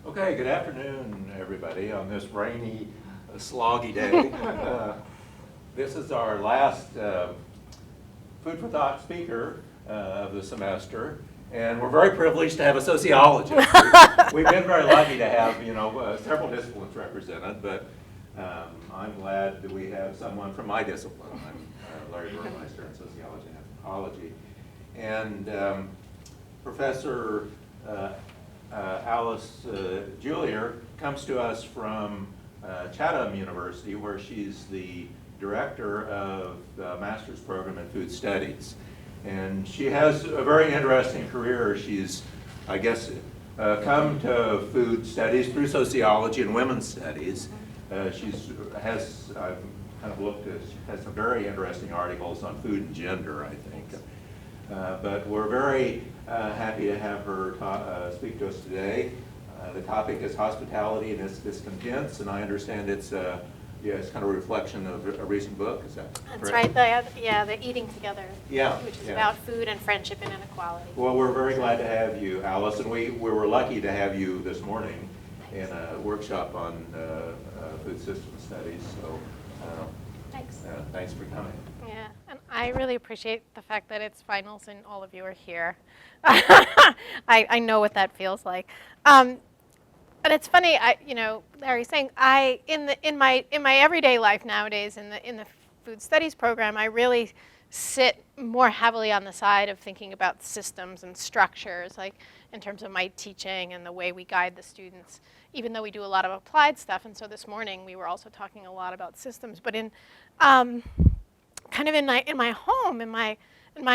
Okay, good afternoon, everybody, on this rainy, sloggy day. This is our last Food for Thought speaker of the semester, and we're very privileged to have a sociologist. We've been very lucky to have, several disciplines represented, but I'm glad that we have someone from my discipline. I'm Larry Burmeister in sociology and anthropology. And Professor Alice Julier comes to us from Chatham University, where she's the director of the master's program in food studies. And she has a very interesting career. She's, I guess, come to food studies through sociology and women's studies. I've kind of looked at, she has some very interesting articles on food and gender, I think. But we're very happy to have her speak to us today. The topic is hospitality and its discontents, and I understand it's it's kind of a reflection of a recent book. Is that correct? That's right. The Eating Together, which is about food and friendship and inequality. Well, we're very glad to have you, Alice, and we were lucky to have you this morning in a workshop on food system studies. So thanks. Thanks for coming. Yeah, and I really appreciate the fact that it's finals and all of you are here. I know what that feels like. But it's funny, Larry's saying, in my everyday life nowadays in the food studies program, I really sit more heavily on the side of thinking about systems and structures, like in terms of my teaching and the way we guide the students, even though we do a lot of applied stuff. And so this morning we were also talking a lot about systems, but in kind of in my home, in my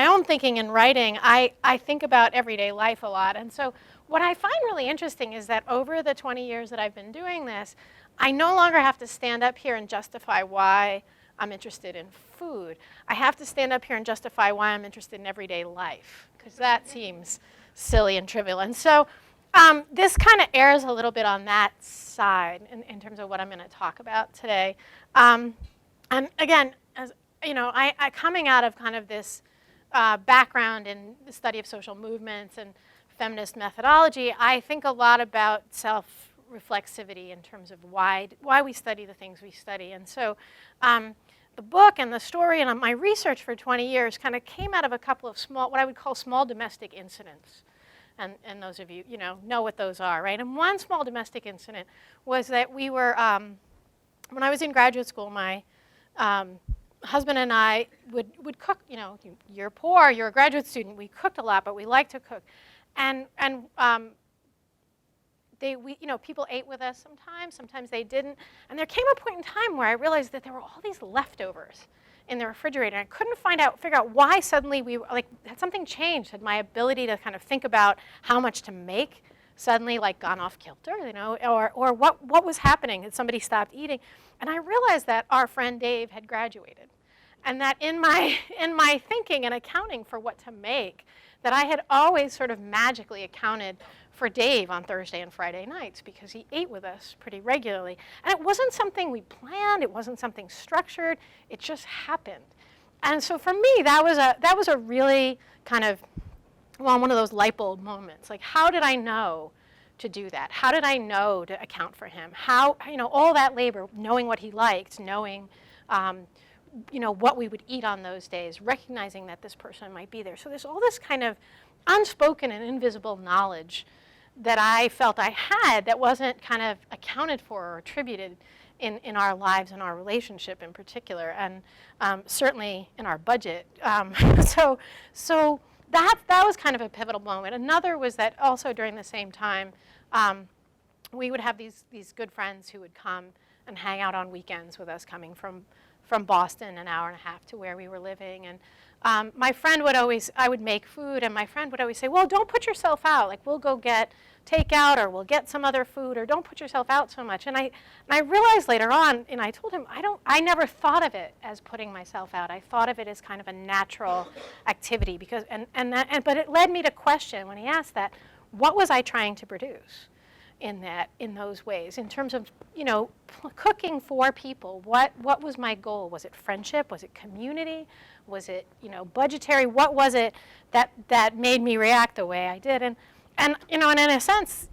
own thinking and writing, I think about everyday life a lot. And so what I find really interesting is that over the 20 years that I've been doing this, I no longer have to stand up here and justify why I'm interested in food. I have to stand up here and justify why I'm interested in everyday life, because that seems silly and trivial. And so this kind of errs a little bit on that side in terms of what I'm going to talk about today. And again, as I coming out of kind of this background in the study of social movements and feminist methodology, I think a lot about self-reflexivity in terms of why we study the things we study. And so the book and the story and my research for 20 years kind of came out of a couple of what I would call small domestic incidents. And those of you, know what those are, right? And one small domestic incident was that we were, when I was in graduate school, my husband and I would cook. You're poor, you're a graduate student. We cooked a lot, but we like to cook. And people ate with us sometimes they didn't. And there came a point in time where I realized that there were all these leftovers in the refrigerator. And I couldn't figure out why suddenly had something changed? Had my ability to kind of think about how much to make suddenly gone off kilter, or what was happening? Had somebody stopped eating? And I realized that our friend Dave had graduated. And that in my thinking and accounting for what to make, that I had always sort of magically accounted for Dave on Thursday and Friday nights because he ate with us pretty regularly. And it wasn't something we planned, it wasn't something structured, it just happened. And so for me, that was a really kind of, one of those light bulb moments. Like, how did I know to do that? How did I know to account for him? How, all that labor, knowing what he liked, knowing what we would eat on those days, recognizing that this person might be there. So there's all this kind of unspoken and invisible knowledge that I felt I had that wasn't kind of accounted for or attributed in our lives and our relationship in particular, and certainly in our budget. So that was kind of a pivotal moment. Another was that also during the same time, we would have these good friends who would come and hang out on weekends with us, coming from Boston, an hour and a half to where we were living. And my friend I would make food, and my friend would always say, well, don't put yourself out. Like, we'll go get takeout, or we'll get some other food, or don't put yourself out so much. And I realized later on, and I told him, I never thought of it as putting myself out. I thought of it as kind of a natural activity, but it led me to question, when he asked that, what was I trying to produce in those ways, in terms of cooking for people? What was my goal? Was it friendship? Was it community? Was it budgetary? What was it that made me react the way I did? And in a sense,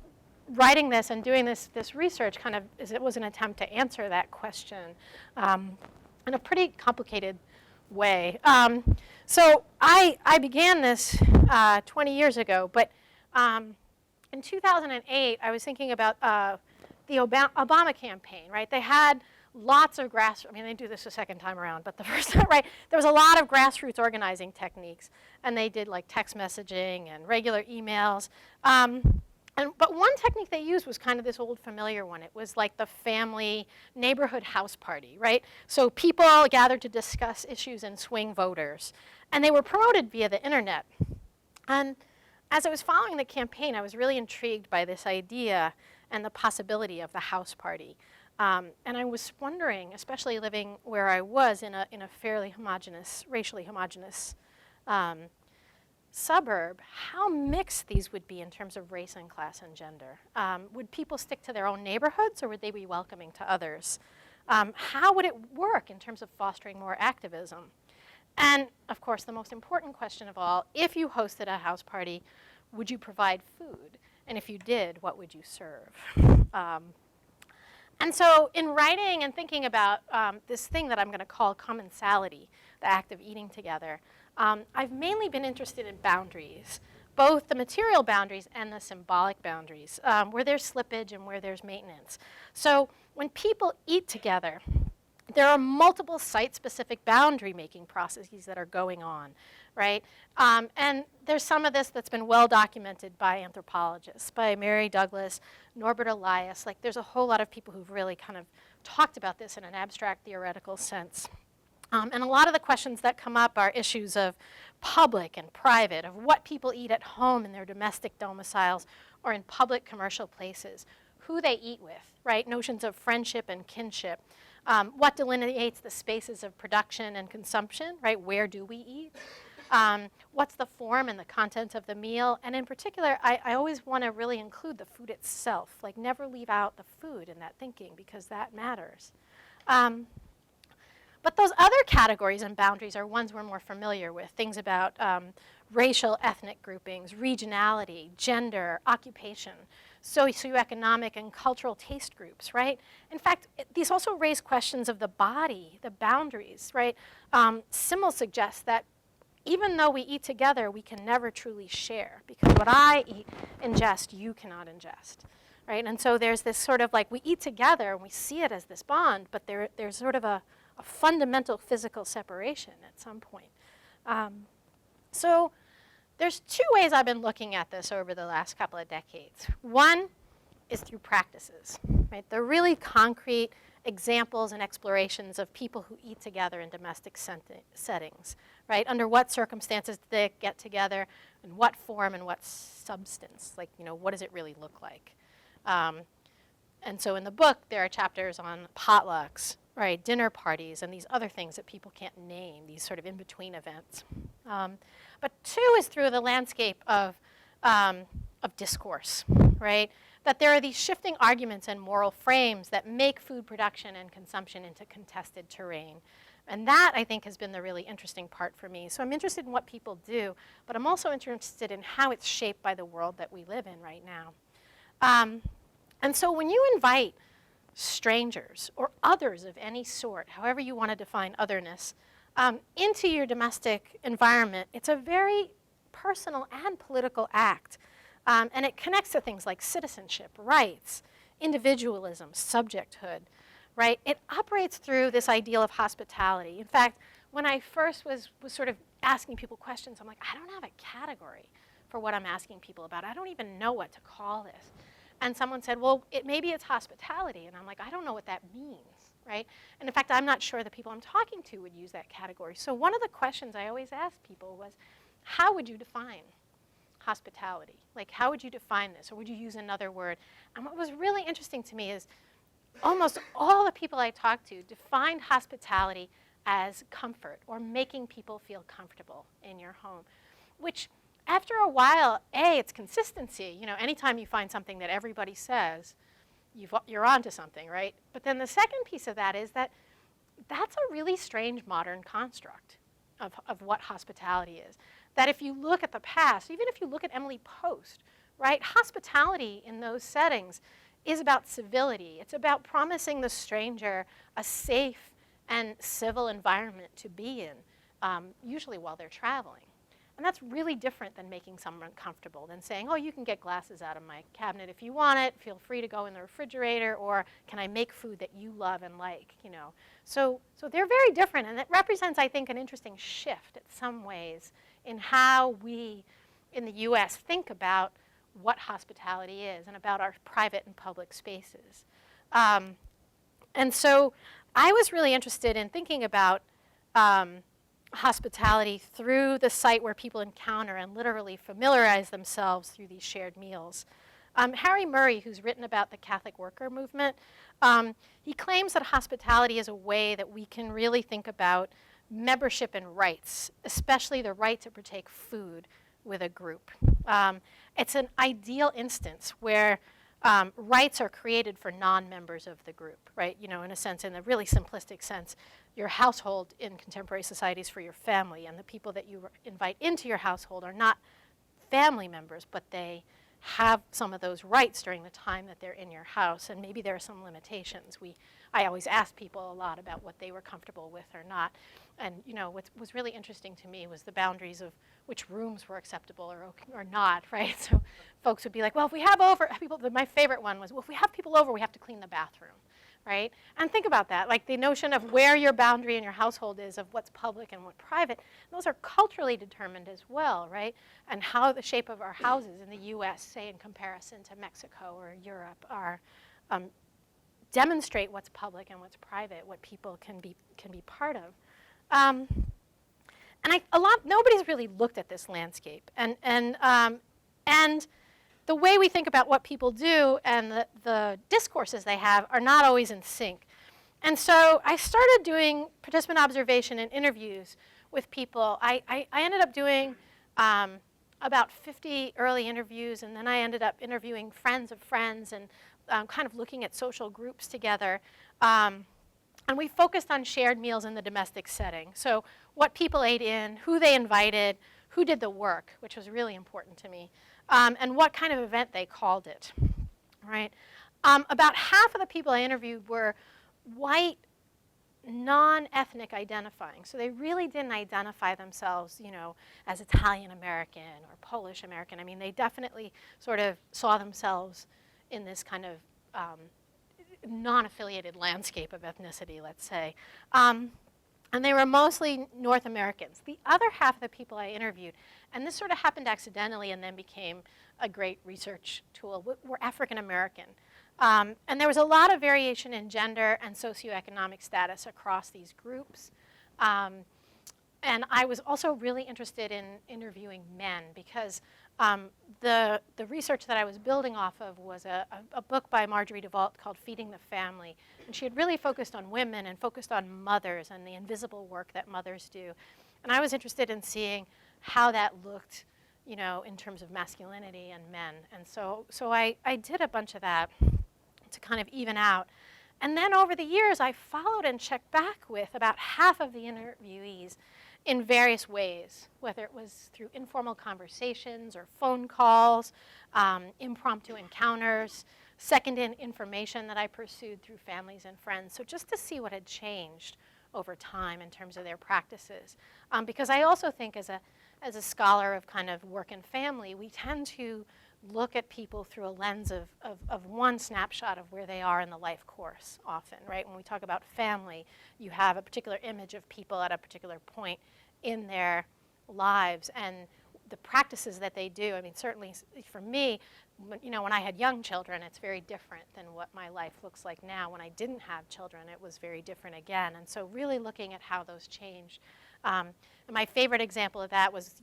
writing this and doing this research kind of it was an attempt to answer that question in a pretty complicated way. So I began this 20 years ago, but in 2008, I was thinking about the Obama campaign, right? They had lots of I mean, they do this a second time around, but the first time, right, there was a lot of grassroots organizing techniques, and they did like text messaging and regular emails. But one technique they used was kind of this old familiar one. It was like the family neighborhood house party, right? So people gathered to discuss issues and swing voters, and they were promoted via the internet. And as I was following the campaign, I was really intrigued by this idea and the possibility of the house party. And I was wondering, especially living where I was in a fairly homogenous, racially homogenous suburb, how mixed these would be in terms of race and class and gender. Would people stick to their own neighborhoods, or would they be welcoming to others? How would it work in terms of fostering more activism? And of course, the most important question of all, if you hosted a house party, would you provide food? And if you did, what would you serve? And so in writing and thinking about this thing that I'm going to call commensality, the act of eating together, I've mainly been interested in boundaries, both the material boundaries and the symbolic boundaries, where there's slippage and where there's maintenance. So when people eat together, there are multiple site-specific boundary-making processes that are going on, right? And there's some of this that's been well documented by anthropologists, by Mary Douglas, Norbert Elias. Like, there's a whole lot of people who've really kind of talked about this in an abstract theoretical sense. And a lot of the questions that come up are issues of public and private, of what people eat at home in their domestic domiciles or in public commercial places, who they eat with, right? Notions of friendship and kinship. What delineates the spaces of production and consumption, right? Where do we eat? What's the form and the content of the meal? And in particular, I always want to really include the food itself. Like, never leave out the food in that thinking, because that matters. But those other categories and boundaries are ones we're more familiar with. Things about racial, ethnic groupings, regionality, gender, occupation, socioeconomic and cultural taste groups, right? In fact, these also raise questions of the body, the boundaries, right? Simmel suggests that even though we eat together, we can never truly share, because what I ingest, you cannot ingest, right? And so there's this sort of like, we eat together and we see it as this bond, but there's sort of a fundamental physical separation at some point. So there's two ways I've been looking at this over the last couple of decades. One is through practices, right? They're really concrete examples and explorations of people who eat together in domestic settings, right? Under what circumstances do they get together, in what form and what substance? Like, you know, what does it really look like? And so in the book, there are chapters on potlucks, right, dinner parties, and these other things that people can't name, these sort of in-between events. But two is through the landscape of discourse, right? That there are these shifting arguments and moral frames that make food production and consumption into contested terrain. And that, I think, has been the really interesting part for me. So I'm interested in what people do, but I'm also interested in how it's shaped by the world that we live in right now. And so when you invite strangers or others of any sort, however you want to define otherness, into your domestic environment, it's a very personal and political act. And it connects to things like citizenship, rights, individualism, subjecthood, right? It operates through this ideal of hospitality. In fact, when I first was sort of asking people questions, I'm like, I don't have a category for what I'm asking people about. I don't even know what to call this. And someone said, well, maybe it's hospitality. And I'm like, I don't know what that means, right? And in fact, I'm not sure the people I'm talking to would use that category. So one of the questions I always asked people was, how would you define hospitality? Like, how would you define this? Or would you use another word? And what was really interesting to me is almost all the people I talked to defined hospitality as comfort or making people feel comfortable in your home, which after a while, it's consistency. You know, anytime you find something that everybody says, you're onto something, right? But then the second piece of that is that that's a really strange modern construct of what hospitality is. That if you look at the past, even if you look at Emily Post, right? Hospitality in those settings is about civility. It's about promising the stranger a safe and civil environment to be in, usually while they're traveling. And that's really different than making someone comfortable, than saying, oh, you can get glasses out of my cabinet if you want it, feel free to go in the refrigerator, or can I make food that you love and like, you know. So they're very different, and it represents, I think, an interesting shift in some ways in how we in the US think about what hospitality is and about our private and public spaces. And so I was really interested in thinking about hospitality through the site where people encounter and literally familiarize themselves through these shared meals. Harry Murray, who's written about the Catholic worker movement, he claims that hospitality is a way that we can really think about membership and rights, especially the right to partake food with a group. It's an ideal instance where rights are created for non-members of the group, right? You know, in a sense, in a really simplistic sense, your household in contemporary society is for your family, and the people that you invite into your household are not family members, but they have some of those rights during the time that they're in your house, and maybe there are some limitations. I always asked people a lot about what they were comfortable with or not, and you know, what was really interesting to me was the boundaries of which rooms were acceptable or not, right? So folks would be like, well, if we have my favorite one was, well, if we have people over, we have to clean the bathroom, right? And think about that, like the notion of where your boundary in your household is of what's public and what's private, those are culturally determined as well, right? And how the shape of our houses in the US, say in comparison to Mexico or Europe, are demonstrate what's public and what's private, what people can be part of. And nobody's really looked at this landscape. And the way we think about what people do and the discourses they have are not always in sync. And so I started doing participant observation and interviews with people. I ended up doing about 50 early interviews, and then I ended up interviewing friends of friends and kind of looking at social groups together. And we focused on shared meals in the domestic setting. So what people ate in, who they invited, who did the work, which was really important to me, and what kind of event they called it, right? About half of the people I interviewed were white, non-ethnic identifying. So they really didn't identify themselves, you know, as Italian American or Polish American. I mean, they definitely sort of saw themselves in this kind of non-affiliated landscape of ethnicity, let's say. And they were mostly North Americans. The other half of the people I interviewed, and this sort of happened accidentally and then became a great research tool, were African American. And there was a lot of variation in gender and socioeconomic status across these groups. And I was also really interested in interviewing men because the research that I was building off of was a book by Marjorie DeVault called Feeding the Family. And she had really focused on women and focused on mothers and the invisible work that mothers do. And I was interested in seeing how that looked, you know, in terms of masculinity and men. And so I did a bunch of that to kind of even out. And then over the years, I followed and checked back with about half of the interviewees in various ways, whether it was through informal conversations or phone calls, impromptu encounters, second-hand information that I pursued through families and friends. So just to see what had changed over time in terms of their practices. Because I also think as a scholar of kind of work and family, we tend to look at people through a lens of one snapshot of where they are in the life course often, right? When we talk about family, you have a particular image of people at a particular point in their lives and the practices that they do. I mean, certainly for me, when I had young children, it's very different than what my life looks like now. When I didn't have children, it was very different again. And so really looking at how those changed. And my favorite example of that was,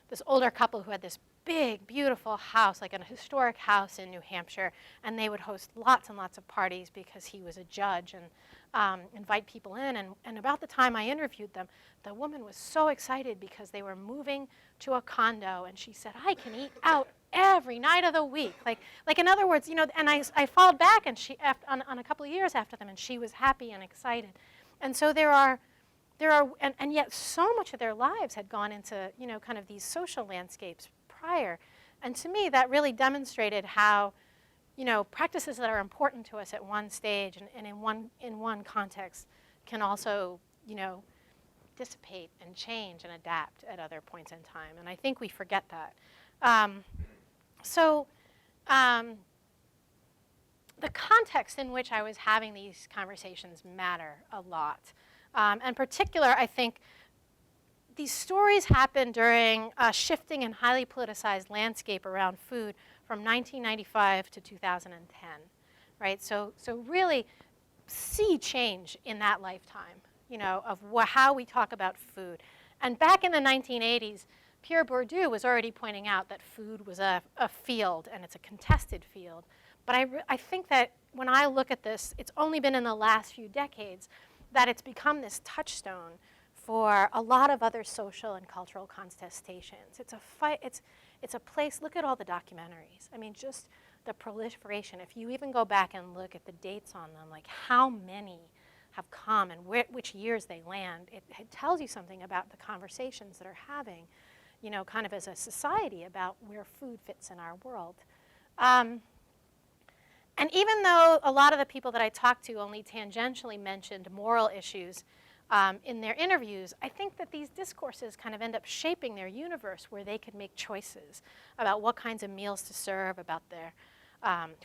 this older couple who had this big, beautiful house, like a historic house in New Hampshire, and they would host lots and lots of parties because he was a judge and invite people in. And about the time I interviewed them, the woman was so excited because they were moving to a condo, and she said, I can eat out every night of the week. Like in other words, and I followed back and on a couple of years after them, and she was happy and excited. And so and yet so much of their lives had gone into, kind of these social landscapes prior. And to me, that really demonstrated how, practices that are important to us at one stage and in one context can also, dissipate and change and adapt at other points in time. And I think we forget that. The context in which I was having these conversations matter a lot. In particular, I think these stories happened during a shifting and highly politicized landscape around food from 1995 to 2010, right? So really see change in that lifetime, of how we talk about food. And back in the 1980s, Pierre Bourdieu was already pointing out that food was a field, and it's a contested field. But I think that when I look at this, it's only been in the last few decades that it's become this touchstone for a lot of other social and cultural contestations. It's a fight. It's a place. Look at all the documentaries. I mean, just the proliferation. If you even go back and look at the dates on them, like how many have come and which years they land, it tells you something about the conversations that are having, kind of as a society about where food fits in our world. And even though a lot of the people that I talked to only tangentially mentioned moral issues in their interviews, I think that these discourses kind of end up shaping their universe where they could make choices about what kinds of meals to serve, about their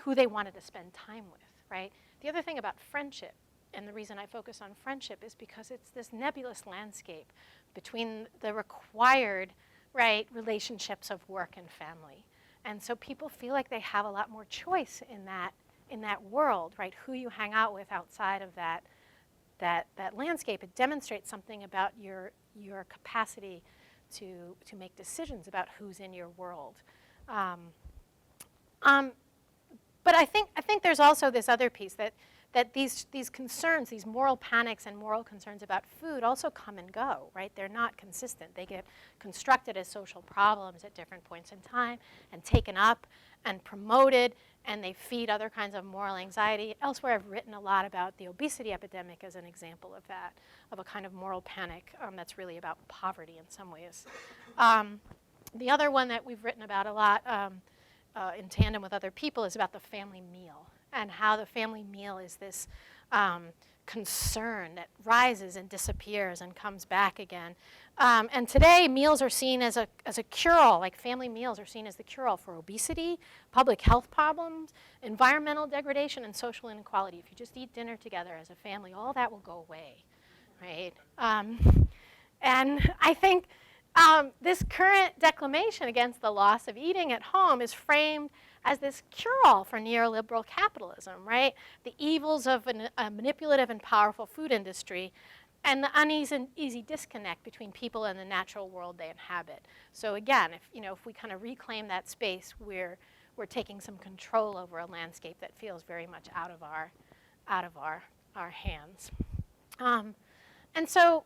who they wanted to spend time with, right? The other thing about friendship, and the reason I focus on friendship, is because it's this nebulous landscape between the required, right, relationships of work and family. And so people feel like they have a lot more choice in that world, right? Who you hang out with outside of that landscape. It demonstrates something about your capacity to make decisions about who's in your world. But I think there's also this other piece that these concerns, these moral panics and moral concerns about food also come and go, right? They're not consistent. They get constructed as social problems at different points in time and taken up and promoted, and they feed other kinds of moral anxiety. Elsewhere, I've written a lot about the obesity epidemic as an example of that, of a kind of moral panic that's really about poverty in some ways. The other one that we've written about a lot in tandem with other people is about the family meal, and how the family meal is this concern that rises and disappears and comes back again. And today, meals are seen as a cure-all, like family meals are seen as the cure-all for obesity, public health problems, environmental degradation, and social inequality. If you just eat dinner together as a family, all that will go away, right? And I think this current declamation against the loss of eating at home is framed as this cure-all for neoliberal capitalism, right? The evils of a manipulative and powerful food industry, and the uneasy disconnect between people and the natural world they inhabit. So again, if we kind of reclaim that space, we're taking some control over a landscape that feels very much out of our hands. And so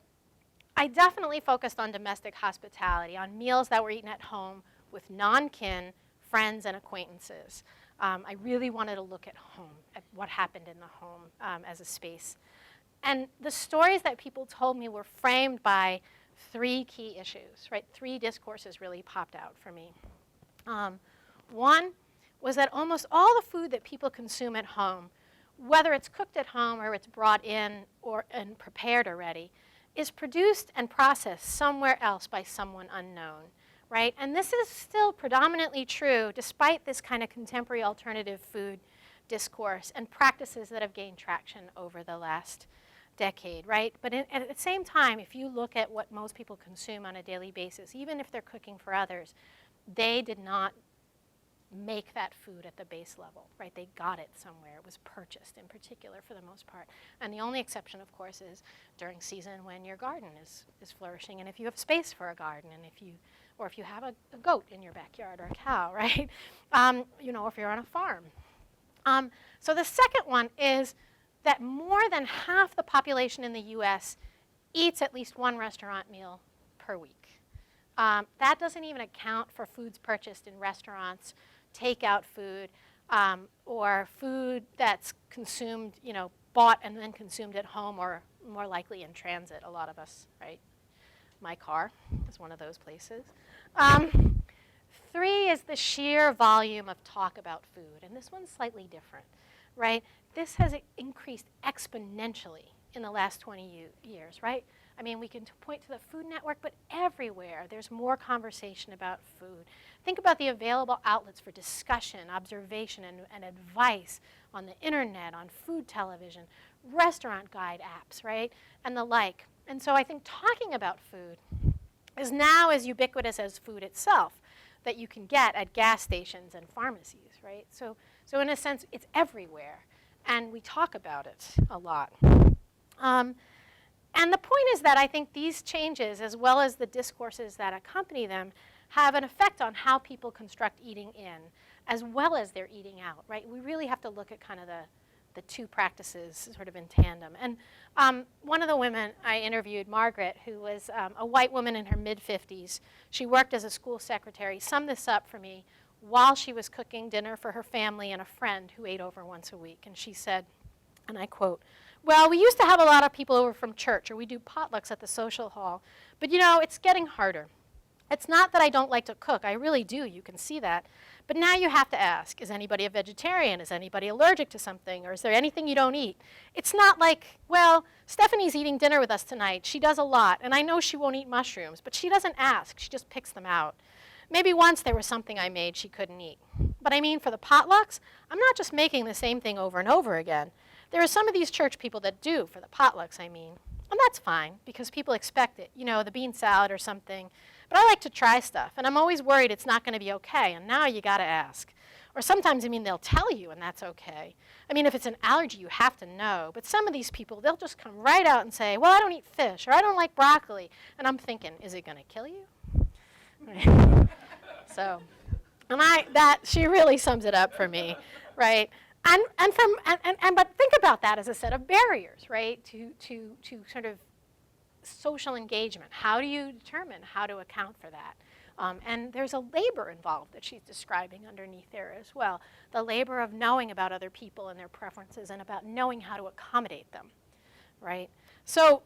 I definitely focused on domestic hospitality, on meals that were eaten at home with non-kin, friends, and acquaintances. I really wanted to look at home, at what happened in the home as a space. And the stories that people told me were framed by three key issues, right? Three discourses really popped out for me. One was that almost all the food that people consume at home, whether it's cooked at home or it's brought in and prepared already, is produced and processed somewhere else by someone unknown, right? And this is still predominantly true despite this kind of contemporary alternative food discourse and practices that have gained traction over the last decade, right? But at the same time, if you look at what most people consume on a daily basis, even if they're cooking for others, they did not make that food at the base level, right? They got it somewhere. It was purchased in particular for the most part. And the only exception, of course, is during season when your garden is flourishing, and if you have space for a garden, and if you have a goat in your backyard or a cow, right? If you're on a farm. So the second one is that more than half the population in the US eats at least one restaurant meal per week. That doesn't even account for foods purchased in restaurants, takeout food, or food that's consumed, bought and then consumed at home, or more likely in transit, a lot of us, right? My car is one of those places. 3 is the sheer volume of talk about food, and this one's slightly different, right? This has increased exponentially in the last 20 years, right? I mean, we can point to the Food Network, but everywhere there's more conversation about food. Think about the available outlets for discussion, observation, and advice on the internet, on food television, restaurant guide apps, right, and the like. And so I think talking about food is now as ubiquitous as food itself that you can get at gas stations and pharmacies, right? So in a sense, it's everywhere, and we talk about it a lot. And the point is that I think these changes, as well as the discourses that accompany them, have an effect on how people construct eating in, as well as their eating out, right? We really have to look at kind of the two practices sort of in tandem. And one of the women I interviewed, Margaret, who was a white woman in her mid-50s, she worked as a school secretary, summed this up for me while she was cooking dinner for her family and a friend who ate over once a week. And she said, and I quote, "Well, we used to have a lot of people over from church, or we do potlucks at the social hall, but you know, it's getting harder. It's not that I don't like to cook, I really do, you can see that. But now you have to ask, is anybody a vegetarian? Is anybody allergic to something? Or is there anything you don't eat? It's not like, well, Stephanie's eating dinner with us tonight. She does a lot, and I know she won't eat mushrooms, but she doesn't ask, she just picks them out. Maybe once there was something I made she couldn't eat. But I mean, for the potlucks, I'm not just making the same thing over and over again. There are some of these church people that do, for the potlucks, I mean. And that's fine, because people expect it, you know, the bean salad or something. But I like to try stuff, and I'm always worried it's not going to be okay, and now you got to ask. Or sometimes, I mean, they'll tell you, and that's okay. I mean, if it's an allergy, you have to know. But some of these people, they'll just come right out and say, well, I don't eat fish, or I don't like broccoli. And I'm thinking, is it going to kill you? Right. So, she really sums it up for me, right? But think about that as a set of barriers, right, to sort of social engagement. How do you determine how to account for that? And there's a labor involved that she's describing underneath there as well. The labor of knowing about other people and their preferences and about knowing how to accommodate them, right? So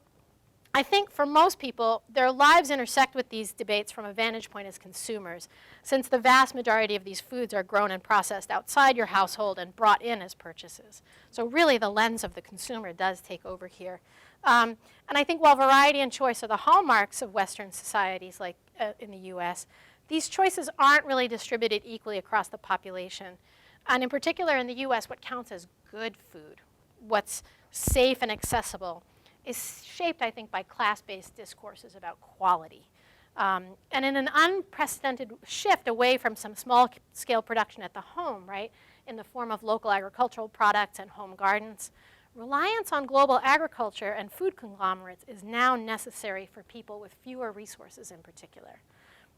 I think for most people, their lives intersect with these debates from a vantage point as consumers, since the vast majority of these foods are grown and processed outside your household and brought in as purchases. So really, the lens of the consumer does take over here. And I think while variety and choice are the hallmarks of Western societies, like in the US, these choices aren't really distributed equally across the population. And in particular, in the US, what counts as good food, what's safe and accessible, is shaped, I think, by class-based discourses about quality. And in an unprecedented shift away from some small-scale production at the home, right, in the form of local agricultural products and home gardens, reliance on global agriculture and food conglomerates is now necessary for people with fewer resources in particular,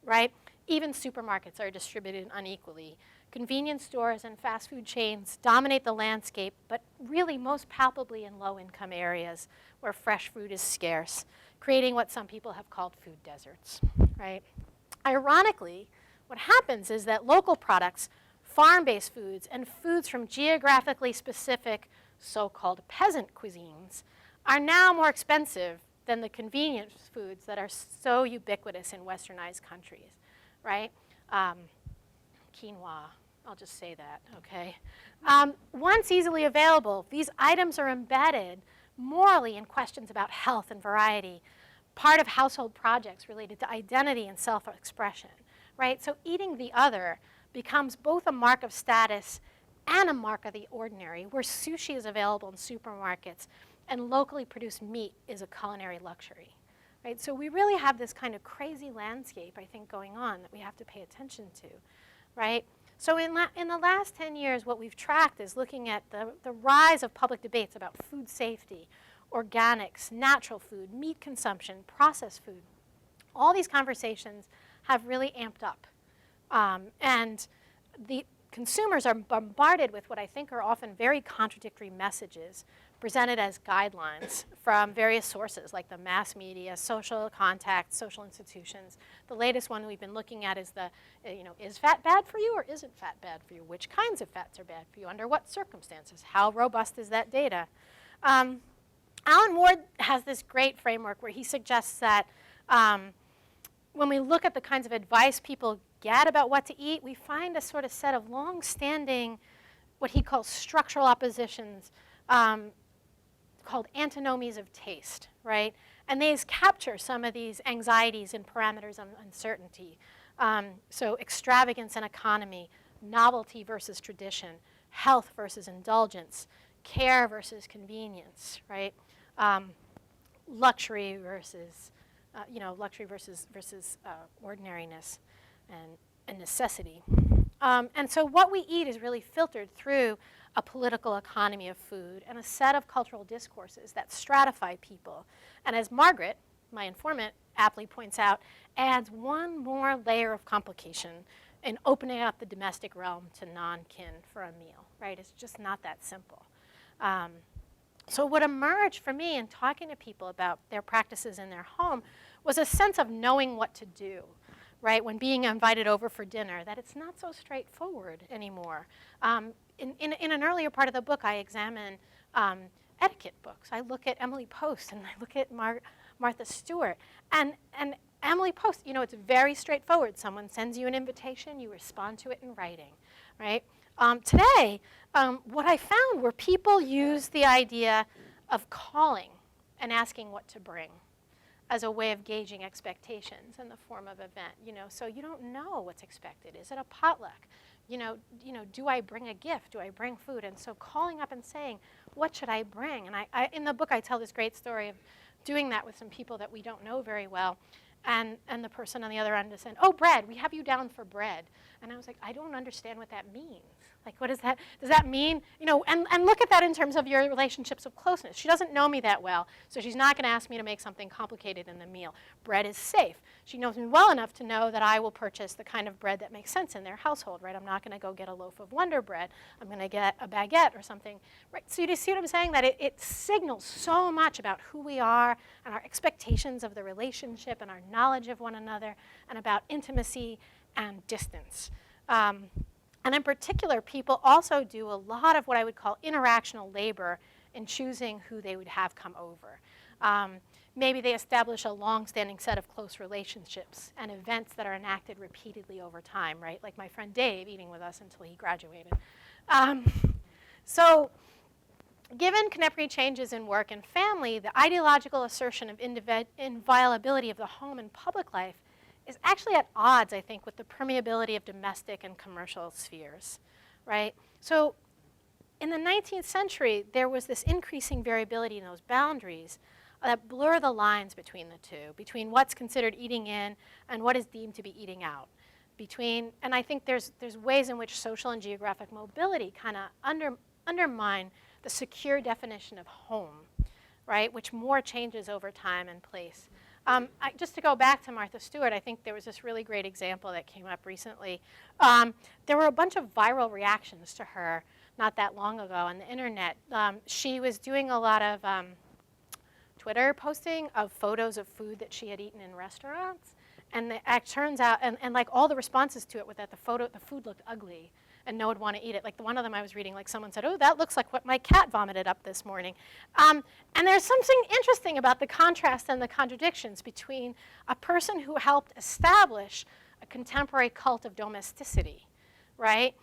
right? Even supermarkets are distributed unequally. Convenience stores and fast food chains dominate the landscape, but really most palpably in low-income areas where fresh food is scarce, creating what some people have called food deserts, right? Ironically, what happens is that local products, farm-based foods, and foods from geographically specific so-called peasant cuisines are now more expensive than the convenience foods that are so ubiquitous in westernized countries, right? Quinoa, I'll just say that, okay? Once easily available, these items are embedded morally in questions about health and variety, part of household projects related to identity and self-expression, right? So eating the other becomes both a mark of status and a mark of the ordinary, where sushi is available in supermarkets and locally produced meat is a culinary luxury, right? So we really have this kind of crazy landscape, I think, going on that we have to pay attention to, right? So in the last 10 years, what we've tracked is looking at the rise of public debates about food safety, organics, natural food, meat consumption, processed food. All these conversations have really amped up. And the consumers are bombarded with what I think are often very contradictory messages presented as guidelines from various sources like the mass media, social contact, social institutions. The latest one we've been looking at is is fat bad for you or isn't fat bad for you? Which kinds of fats are bad for you? Under what circumstances? How robust is that data? Alan Ward has this great framework where he suggests that when we look at the kinds of advice people get about what to eat, we find a sort of set of long-standing, what he calls structural oppositions, called antinomies of taste, right? And these capture some of these anxieties and parameters of uncertainty. So extravagance and economy, novelty versus tradition, health versus indulgence, care versus convenience, right? Luxury versus, ordinariness and necessity. And so what we eat is really filtered through a political economy of food and a set of cultural discourses that stratify people. And as Margaret, my informant, aptly points out, adds one more layer of complication in opening up the domestic realm to non-kin for a meal, right? It's just not that simple. So what emerged for me in talking to people about their practices in their home was a sense of knowing what to do, right? When being invited over for dinner, that it's not so straightforward anymore. In an earlier part of the book, I examine etiquette books. I look at Emily Post and I look at Martha Stewart. And Emily Post, it's very straightforward. Someone sends you an invitation, you respond to it in writing, right? Today, what I found were people use the idea of calling and asking what to bring as a way of gauging expectations in the form of event. So you don't know what's expected. Is it a potluck? Do I bring a gift? Do I bring food? And so calling up and saying, what should I bring? And I in the book, I tell this great story of doing that with some people that we don't know very well. And the person on the other end is saying, oh, bread, we have you down for bread. And I was like, I don't understand what that means. Like, what is that? Does that mean, and look at that in terms of your relationships of closeness. She doesn't know me that well, so she's not going to ask me to make something complicated in the meal. Bread is safe. She knows me well enough to know that I will purchase the kind of bread that makes sense in their household, right? I'm not going to go get a loaf of Wonder Bread. I'm going to get a baguette or something, right? So you see what I'm saying? That it signals so much about who we are and our expectations of the relationship and our knowledge of one another and about intimacy and distance. And in particular, people also do a lot of what I would call interactional labor in choosing who they would have come over. Maybe they establish a long-standing set of close relationships and events that are enacted repeatedly over time, right? Like my friend Dave eating with us until he graduated. So given contemporary changes in work and family, the ideological assertion of inviolability of the home and public life is actually at odds, I think, with the permeability of domestic and commercial spheres, right? So in the 19th century, there was this increasing variability in those boundaries that blur the lines between the two, between what's considered eating in and what is deemed to be eating out. And I think there's ways in which social and geographic mobility kind of undermine the secure definition of home, right, which more changes over time and place. Just to go back to Martha Stewart, I think there was this really great example that came up recently. There were a bunch of viral reactions to her not that long ago on the internet. She was doing a lot of Twitter posting of photos of food that she had eaten in restaurants. And it turns out, and like all the responses to it were that the food looked ugly and no one would want to eat it. Like one of them I was reading, like someone said, oh, that looks like what my cat vomited up this morning. And there's something interesting about the contrast and the contradictions between a person who helped establish a contemporary cult of domesticity, right,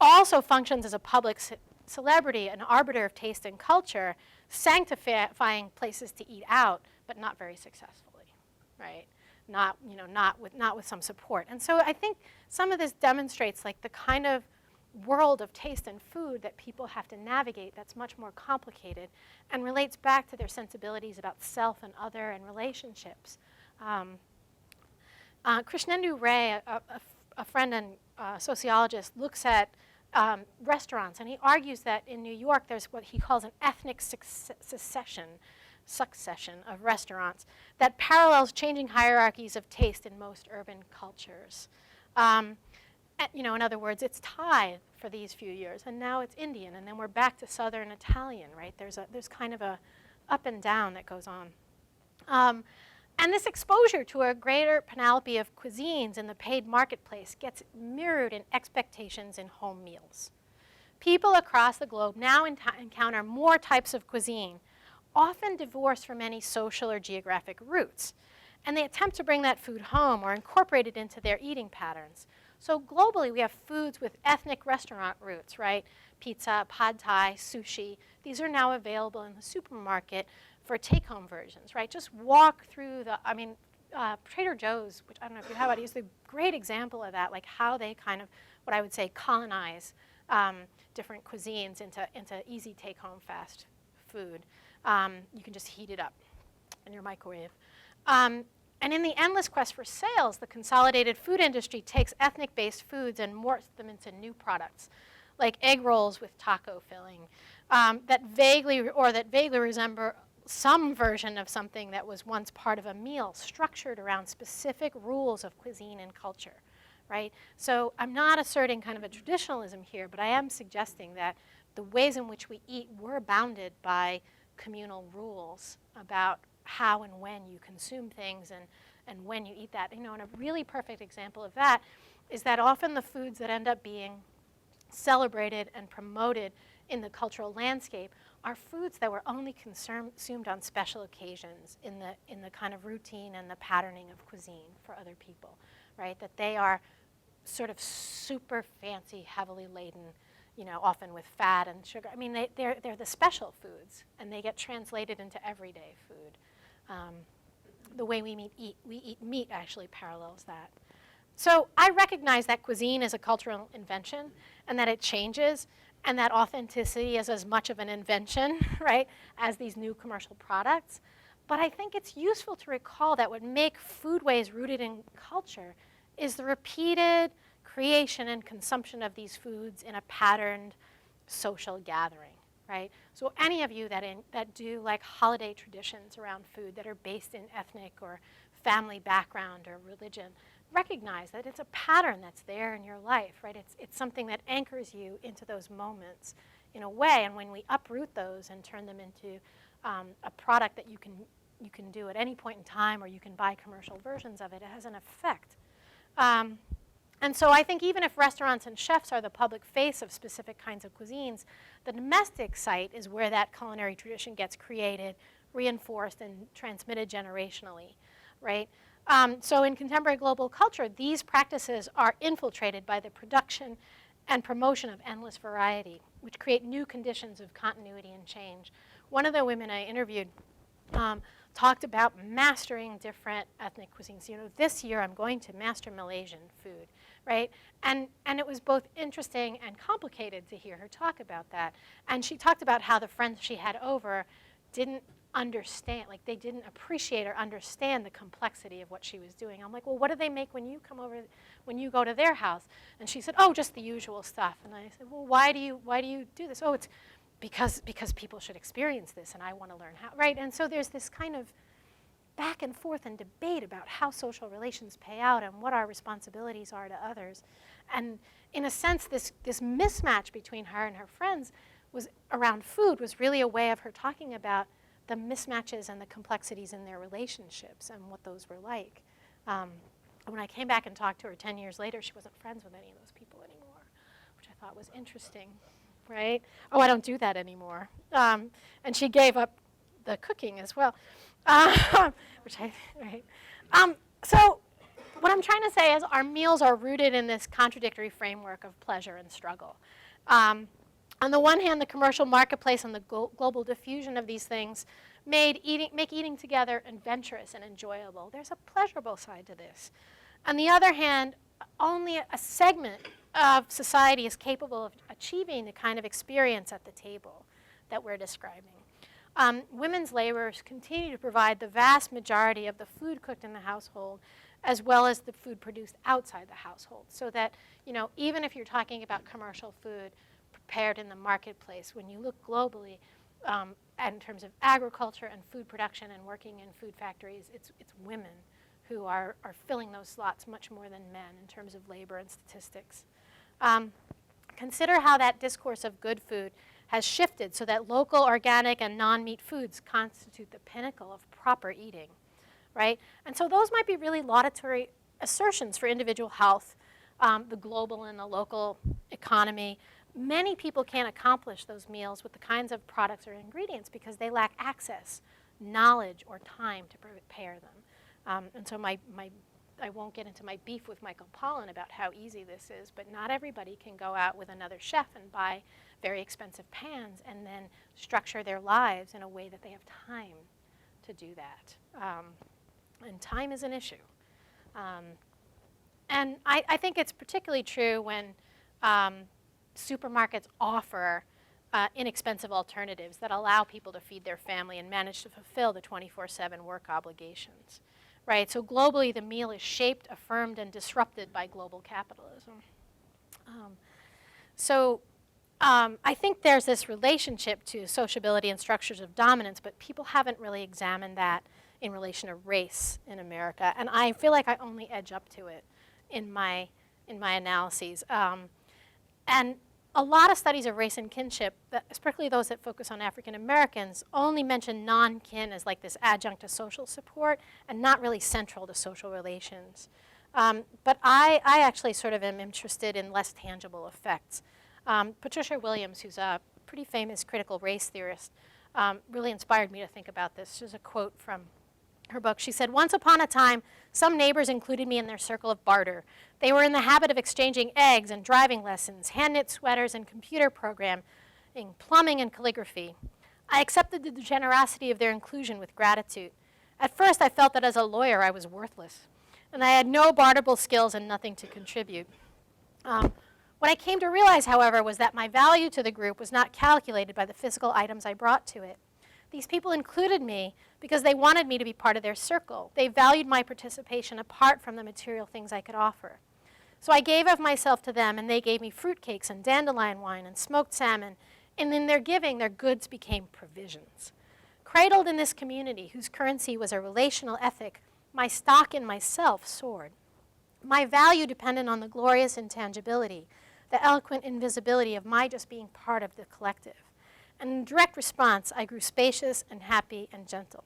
also functions as a public celebrity, an arbiter of taste and culture, sanctifying places to eat out, but not very successfully, right? Not with some support. And so I think some of this demonstrates like the kind of world of taste and food that people have to navigate that's much more complicated and relates back to their sensibilities about self and other and relationships. Krishnendu Ray, a friend and sociologist, looks at restaurants, and he argues that in New York there's what he calls an ethnic succession of restaurants that parallels changing hierarchies of taste in most urban cultures. In other words, it's Thai for these few years, and now it's Indian, and then we're back to Southern Italian, right? There's kind of a up and down that goes on. And this exposure to a greater panoply of cuisines in the paid marketplace gets mirrored in expectations in home meals. People across the globe now encounter more types of cuisine, often divorced from any social or geographic roots. and they attempt to bring that food home or incorporate it into their eating patterns. So globally, we have foods with ethnic restaurant roots, right? Pizza, pad thai, sushi. These are now available in the supermarket for take-home versions, right? Just walk through Trader Joe's, which I don't know if you have it, is a great example of that, like how they kind of, what I would say, colonize different cuisines into easy take-home fast food. You can just heat it up in your microwave. And in the endless quest for sales, the consolidated food industry takes ethnic-based foods and morphs them into new products, like egg rolls with taco filling, that vaguely resemble some version of something that was once part of a meal, structured around specific rules of cuisine and culture, right? So I'm not asserting kind of a traditionalism here, but I am suggesting that the ways in which we eat were bounded by communal rules about how and when you consume things and when you eat that. And a really perfect example of that is that often the foods that end up being celebrated and promoted in the cultural landscape are foods that were only consumed on special occasions in the kind of routine and the patterning of cuisine for other people, right? That they are sort of super fancy, heavily laden, often with fat and sugar. I mean, they're the special foods, and they get translated into everyday food. The way we eat meat actually parallels that. So I recognize that cuisine is a cultural invention, and that it changes, and that authenticity is as much of an invention, right, as these new commercial products. But I think it's useful to recall that what makes foodways rooted in culture is the repeated creation and consumption of these foods in a patterned social gathering, right? So any of you that do like holiday traditions around food that are based in ethnic or family background or religion, recognize that it's a pattern that's there in your life, right? It's something that anchors you into those moments in a way, and when we uproot those and turn them into a product that you can do at any point in time, or you can buy commercial versions of it, it has an effect. And so I think even if restaurants and chefs are the public face of specific kinds of cuisines, the domestic site is where that culinary tradition gets created, reinforced, and transmitted generationally, right? So in contemporary global culture, these practices are infiltrated by the production and promotion of endless variety, which create new conditions of continuity and change. One of the women I interviewed talked about mastering different ethnic cuisines. This year I'm going to master Malaysian food, right? And it was both interesting and complicated to hear her talk about that. And she talked about how the friends she had over didn't understand, like they didn't appreciate or understand the complexity of what she was doing. I'm like, well, what do they make when you come over, when you go to their house? And she said, oh, just the usual stuff. And I said, well, why do you do this? Oh, it's because people should experience this, and I want to learn how, right? And so there's this kind of back and forth and debate about how social relations pay out and what our responsibilities are to others. And in a sense, this mismatch between her and her friends was around food was really a way of her talking about the mismatches and the complexities in their relationships and what those were like. When I came back and talked to her 10 years later, she wasn't friends with any of those people anymore, which I thought was interesting, right? Oh, I don't do that anymore. And she gave up the cooking as well, right? So what I'm trying to say is our meals are rooted in this contradictory framework of pleasure and struggle. On the one hand, the commercial marketplace and the global diffusion of these things make eating together adventurous and enjoyable. There's a pleasurable side to this. On the other hand, only a segment of society is capable of achieving the kind of experience at the table that we're describing. Women's laborers continue to provide the vast majority of the food cooked in the household, as well as the food produced outside the household. So that, even if you're talking about commercial food prepared in the marketplace, when you look globally, in terms of agriculture and food production and working in food factories, it's women who are filling those slots much more than men in terms of labor and statistics. Consider how that discourse of good food has shifted so that local, organic, and non-meat foods constitute the pinnacle of proper eating, right? And so those might be really laudatory assertions for individual health, the global and the local economy. Many people can't accomplish those meals with the kinds of products or ingredients because they lack access, knowledge, or time to prepare them, And so I won't get into my beef with Michael Pollan about how easy this is, but not everybody can go out with another chef and buy very expensive pans and then structure their lives in a way that they have time to do that. And time is an issue. And I think it's particularly true when supermarkets offer inexpensive alternatives that allow people to feed their family and manage to fulfill the 24/7 work obligations. Right? So globally, the meal is shaped, affirmed, and disrupted by global capitalism. I think there's this relationship to sociability and structures of dominance, but people haven't really examined that in relation to race in America. And I feel like I only edge up to it in my analyses. And a lot of studies of race and kinship, particularly those that focus on African Americans, only mention non-kin as like this adjunct to social support and not really central to social relations. But I actually sort of am interested in less tangible effects. Patricia Williams, who's a pretty famous critical race theorist, really inspired me to think about this. There's a quote from her book. She said, "Once upon a time, some neighbors included me in their circle of barter. They were in the habit of exchanging eggs and driving lessons, hand-knit sweaters and computer programming, plumbing and calligraphy. I accepted the generosity of their inclusion with gratitude. At first, I felt that as a lawyer, I was worthless, and I had no barterable skills and nothing to contribute. What I came to realize, however, was that my value to the group was not calculated by the physical items I brought to it. These people included me because they wanted me to be part of their circle. They valued my participation apart from the material things I could offer. So I gave of myself to them, and they gave me fruitcakes and dandelion wine and smoked salmon, and in their giving, their goods became provisions. Cradled in this community, whose currency was a relational ethic, my stock in myself soared. My value depended on the glorious intangibility, the eloquent invisibility of my just being part of the collective. And in direct response, I grew spacious and happy and gentle."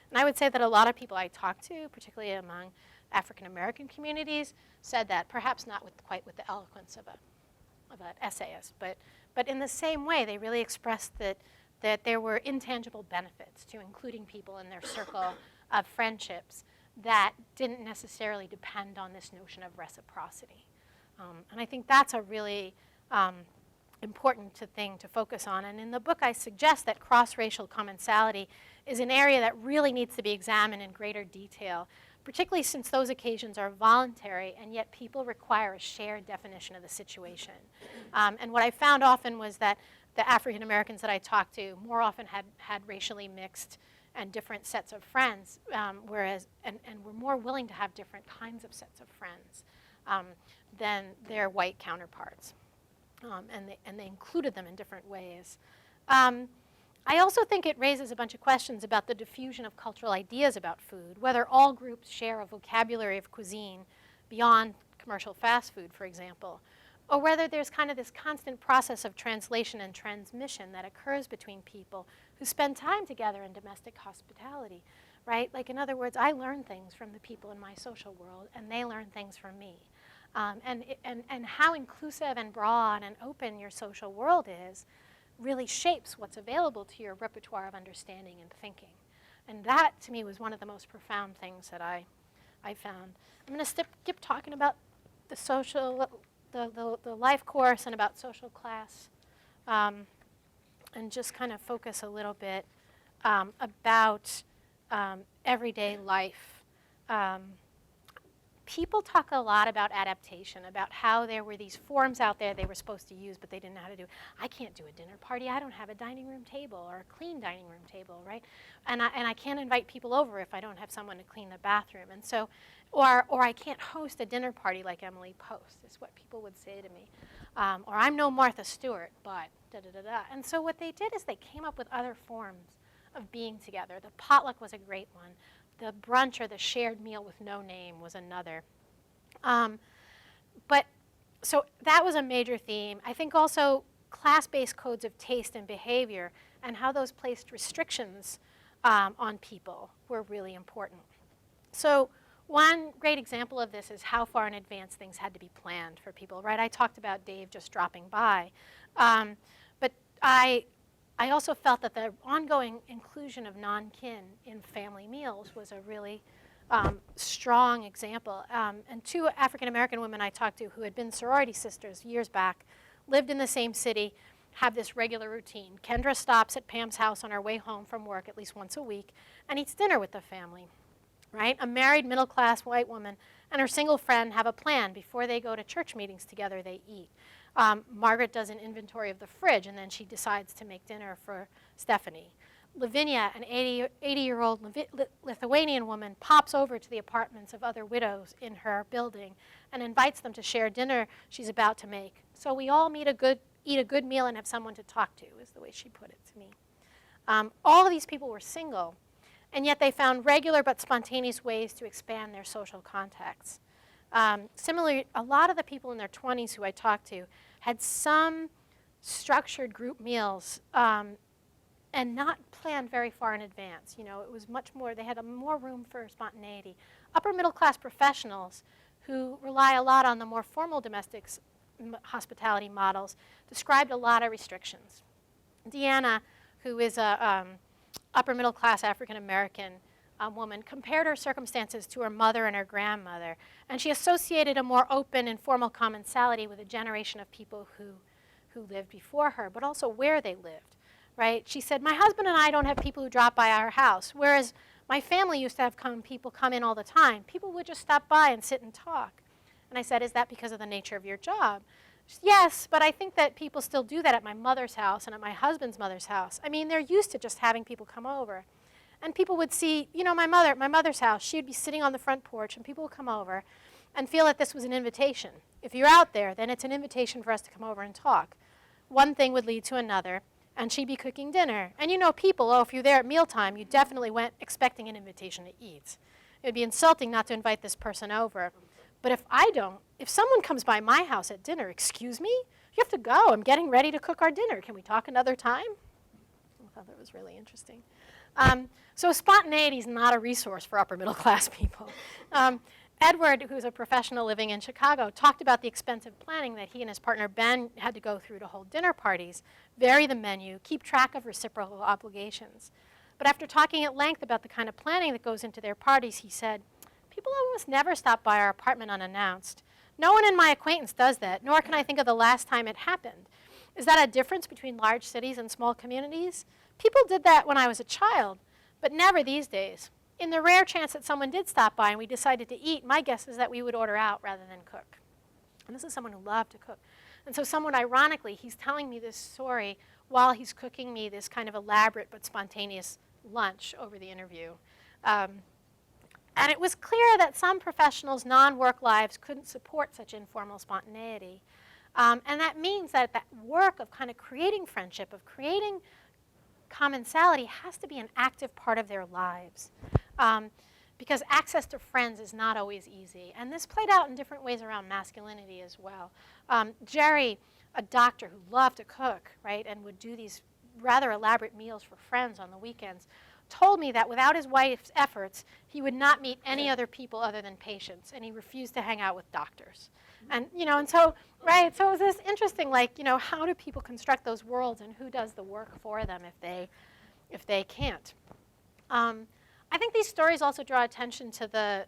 And I would say that a lot of people I talked to, particularly among African American communities, said that, perhaps not quite with the eloquence of an essayist, but in the same way, they really expressed that there were intangible benefits to including people in their circle of friendships that didn't necessarily depend on this notion of reciprocity. And I think that's a really important thing to focus on. And in the book, I suggest that cross-racial commensality is an area that really needs to be examined in greater detail, particularly since those occasions are voluntary, and yet people require a shared definition of the situation. And what I found often was that the African Americans that I talked to more often had racially mixed and different sets of friends, and were more willing to have different kinds of sets of friends than their white counterparts. And they included them in different ways. I also think it raises a bunch of questions about the diffusion of cultural ideas about food, whether all groups share a vocabulary of cuisine beyond commercial fast food, for example, or whether there's kind of this constant process of translation and transmission that occurs between people who spend time together in domestic hospitality, right? Like, in other words, I learn things from the people in my social world, and they learn things from me. And how inclusive and broad and open your social world is really shapes what's available to your repertoire of understanding and thinking. And that, to me, was one of the most profound things that I found. I'm going to skip talking about the the life course and about social class, and just kind of focus a little bit about everyday life. People talk a lot about adaptation, about how there were these forms out there they were supposed to use, but they didn't know how to do. I can't do a dinner party. I don't have a dining room table or a clean dining room table, right? And I can't invite people over if I don't have someone to clean the bathroom. And so, or I can't host a dinner party like Emily Post, is what people would say to me. Or I'm no Martha Stewart, but da-da-da-da. And so what they did is they came up with other forms of being together. The potluck was a great one. The brunch or the shared meal with no name was another. So that was a major theme. I think also class-based codes of taste and behavior and how those placed restrictions on people were really important. So one great example of this is how far in advance things had to be planned for people, right? I talked about Dave just dropping by. But I also felt that the ongoing inclusion of non-kin in family meals was a really strong example. And two African-American women I talked to who had been sorority sisters years back, lived in the same city, have this regular routine. Kendra stops at Pam's house on her way home from work at least once a week and eats dinner with the family, right? A married middle-class white woman and her single friend have a plan. Before they go to church meetings together, they eat. Margaret does an inventory of the fridge, and then she decides to make dinner for Stephanie. Lavinia, an 80-year-old Lithuanian woman, pops over to the apartments of other widows in her building and invites them to share dinner she's about to make. So we all eat a good meal and have someone to talk to, is the way she put it to me. All of these people were single, and yet they found regular but spontaneous ways to expand their social contacts. Similarly, a lot of the people in their 20s who I talked to had some structured group meals and not planned very far in advance. You know, it was much more, they had more room for spontaneity. Upper middle class professionals who rely a lot on the more formal domestic hospitality models described a lot of restrictions. Deanna, who is a upper middle class African American woman, compared her circumstances to her mother and her grandmother, and she associated a more open and formal commensality with a generation of people who lived before her, but also where they lived, right? She said, my husband and I don't have people who drop by our house, whereas my family used to have people come in all the time. People would just stop by and sit and talk. And I said, is that because of the nature of your job? She said, yes, but I think that people still do that at my mother's house and at my husband's mother's house. I mean, they're used to just having people come over. And people would see, you know, my mother at my mother's house, she'd be sitting on the front porch and people would come over and feel that this was an invitation. If you're out there, then it's an invitation for us to come over and talk. One thing would lead to another, and she'd be cooking dinner. And you know people, if you're there at mealtime, you definitely went expecting an invitation to eat. It would be insulting not to invite this person over. But if someone comes by my house at dinner, excuse me, you have to go. I'm getting ready to cook our dinner. Can we talk another time? I thought that was really interesting. So spontaneity is not a resource for upper middle class people. Edward, who's a professional living in Chicago, talked about the expensive planning that he and his partner Ben had to go through to hold dinner parties, vary the menu, keep track of reciprocal obligations. But after talking at length about the kind of planning that goes into their parties, he said, people almost never stop by our apartment unannounced. No one in my acquaintance does that, nor can I think of the last time it happened. Is that a difference between large cities and small communities? People did that when I was a child, but never these days. In the rare chance that someone did stop by and we decided to eat, my guess is that we would order out rather than cook. And this is someone who loved to cook. And so somewhat ironically, he's telling me this story while he's cooking me this kind of elaborate but spontaneous lunch over the interview. And it was clear that some professionals' non-work lives couldn't support such informal spontaneity. And that means that that work of kind of creating friendship, of creating commensality has to be an active part of their lives. Because access to friends is not always easy. And this played out in different ways around masculinity as well. Jerry, a doctor who loved to cook, right, and would do these rather elaborate meals for friends on the weekends, told me that without his wife's efforts, he would not meet any other people other than patients, and he refused to hang out with doctors. And, you know, and so, right, so it was this interesting, like, you know, how do people construct those worlds and who does the work for them if they can't? I think these stories also draw attention to the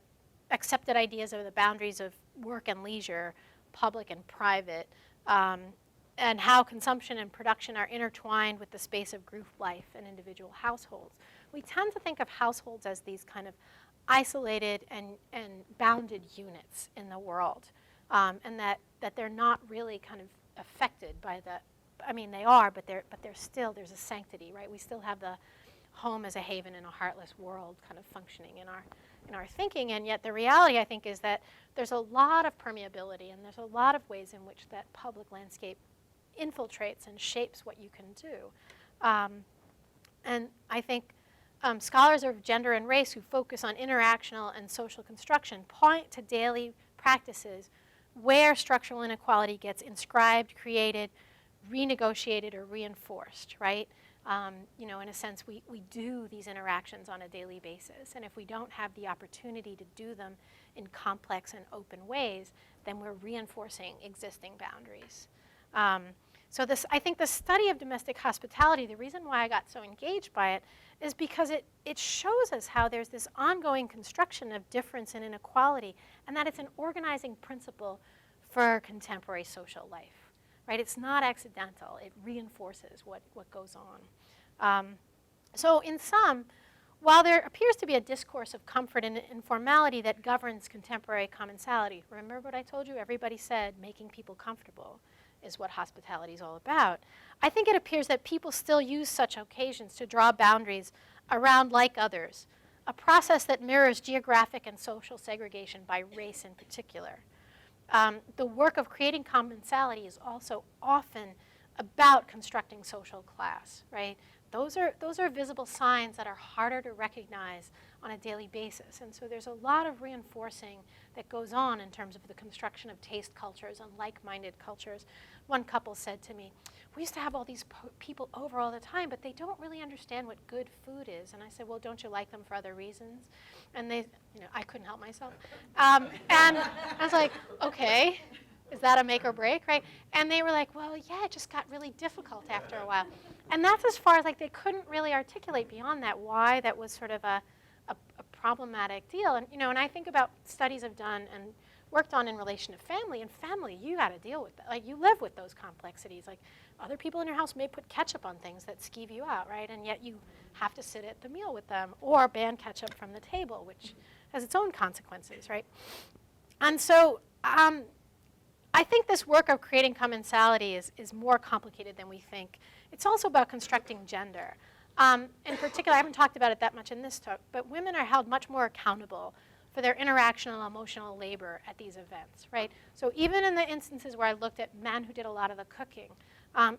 accepted ideas of the boundaries of work and leisure, public and private, and how consumption and production are intertwined with the space of group life and individual households. We tend to think of households as these kind of isolated and bounded units in the world, and that they're not really kind of affected by the, I mean, they are, but they're still, there's a sanctity, right? We still have the home as a haven in a heartless world kind of functioning in our thinking, and yet the reality, I think, is that there's a lot of permeability and there's a lot of ways in which that public landscape infiltrates and shapes what you can do. And I think scholars of gender and race who focus on interactional and social construction point to daily practices where structural inequality gets inscribed, created, renegotiated, or reinforced, right? You know, in a sense, we do these interactions on a daily basis. And if we don't have the opportunity to do them in complex and open ways, then we're reinforcing existing boundaries. So I think the study of domestic hospitality, the reason why I got so engaged by it is because it shows us how there's this ongoing construction of difference and inequality, and that it's an organizing principle for contemporary social life, right? It's not accidental. It reinforces what goes on. So in sum, while there appears to be a discourse of comfort and informality that governs contemporary commensality, remember what I told you? Everybody said making people comfortable is what hospitality is all about. I think it appears that people still use such occasions to draw boundaries around like others, a process that mirrors geographic and social segregation by race in particular. The work of creating commensality is also often about constructing social class, right? Those are visible signs that are harder to recognize on a daily basis. And so there's a lot of reinforcing that goes on in terms of the construction of taste cultures and like-minded cultures. One couple said to me, we used to have all these people over all the time, but they don't really understand what good food is. And I said, well, don't you like them for other reasons? And they, I couldn't help myself. And I was like, okay, is that a make or break, right? And they were like, well, yeah, it just got really difficult after a while. And that's as far as they couldn't really articulate beyond that why that was sort of a problematic deal. And and I think about studies I've done and worked on in relation to family. And family, you got to deal with that. You live with those complexities. Other people in your house may put ketchup on things that skeeve you out, right? And yet you have to sit at the meal with them or ban ketchup from the table, which has its own consequences, right? And so I think this work of creating commensality is more complicated than we think. It's also about constructing gender. In particular, I haven't talked about it that much in this talk, but women are held much more accountable for their interactional emotional labor at these events, right? So even in the instances where I looked at men who did a lot of the cooking,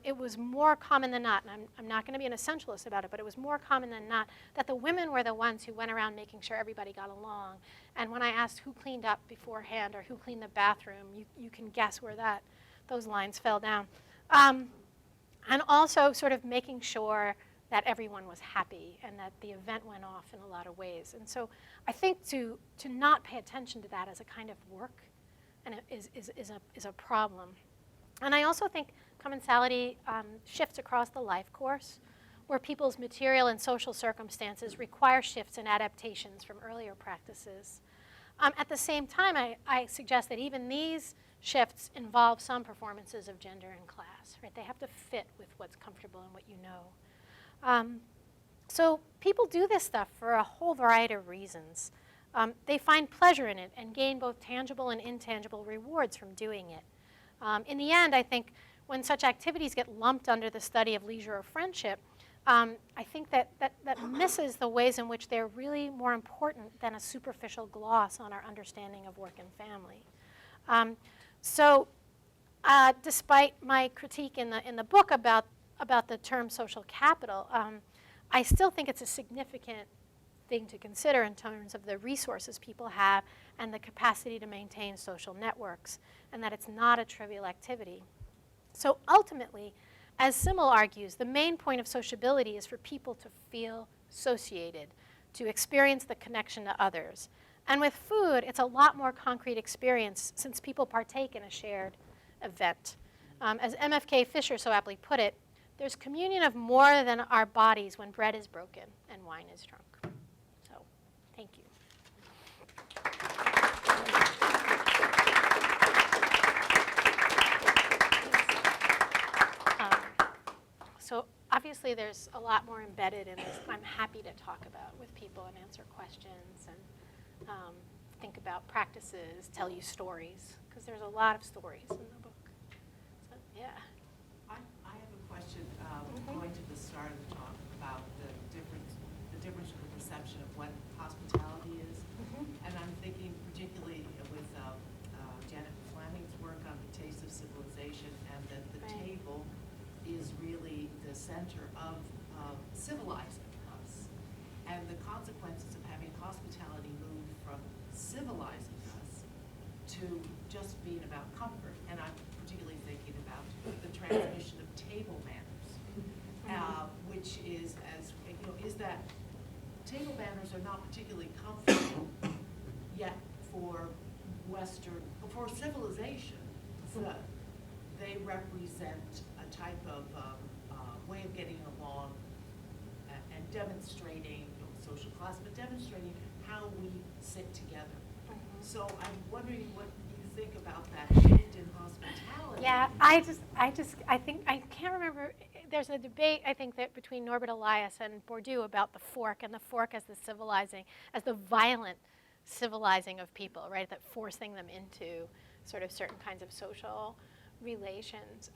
it was more common than not, and I'm not going to be an essentialist about it, but it was more common than not that the women were the ones who went around making sure everybody got along. And when I asked who cleaned up beforehand or who cleaned the bathroom, you can guess where those lines fell down. And also sort of making sure that everyone was happy and that the event went off in a lot of ways. And so I think to not pay attention to that as a kind of work and is a problem. And I also think commensality shifts across the life course, where people's material and social circumstances require shifts and adaptations from earlier practices. At the same time, I suggest that even these shifts involve some performances of gender and class, right? They have to fit with what's comfortable and what you know. So people do this stuff for a whole variety of reasons. They find pleasure in it and gain both tangible and intangible rewards from doing it. In the end, I think when such activities get lumped under the study of leisure or friendship, I think that misses the ways in which they're really more important than a superficial gloss on our understanding of work and family. So despite my critique in the book about the term social capital, I still think it's a significant thing to consider in terms of the resources people have and the capacity to maintain social networks, and that it's not a trivial activity. So ultimately, as Simmel argues, the main point of sociability is for people to feel associated, to experience the connection to others. And with food, it's a lot more concrete experience since people partake in a shared event. As MFK Fisher so aptly put it, there's communion of more than our bodies when bread is broken and wine is drunk. So, thank you. So obviously there's a lot more embedded in this I'm happy to talk about with people and answer questions and think about practices, tell you stories, because there's a lot of stories in the book. So, yeah. I have a question going to the start of the talk about the difference in the perception of what hospitality is. And I'm thinking particularly with Janet Fleming's work on the taste of civilization, and that the table is really the center of civilizing us. And the consequences of having hospitality move from civilizing us to just being about comfort. And I'm particularly thinking about the transmission of table manners, which is, as is that table manners are not particularly comfortable yet for civilization. So they represent a type of way of getting along and demonstrating, social class, but demonstrating how we sit together. So I'm wondering what you think about that shift in hospitality. Yeah, I think, I can't remember, there's a debate, I think, that between Norbert Elias and Bourdieu about the fork, and the fork as the civilizing, as the violent civilizing of people, right, that forcing them into sort of certain kinds of social relations.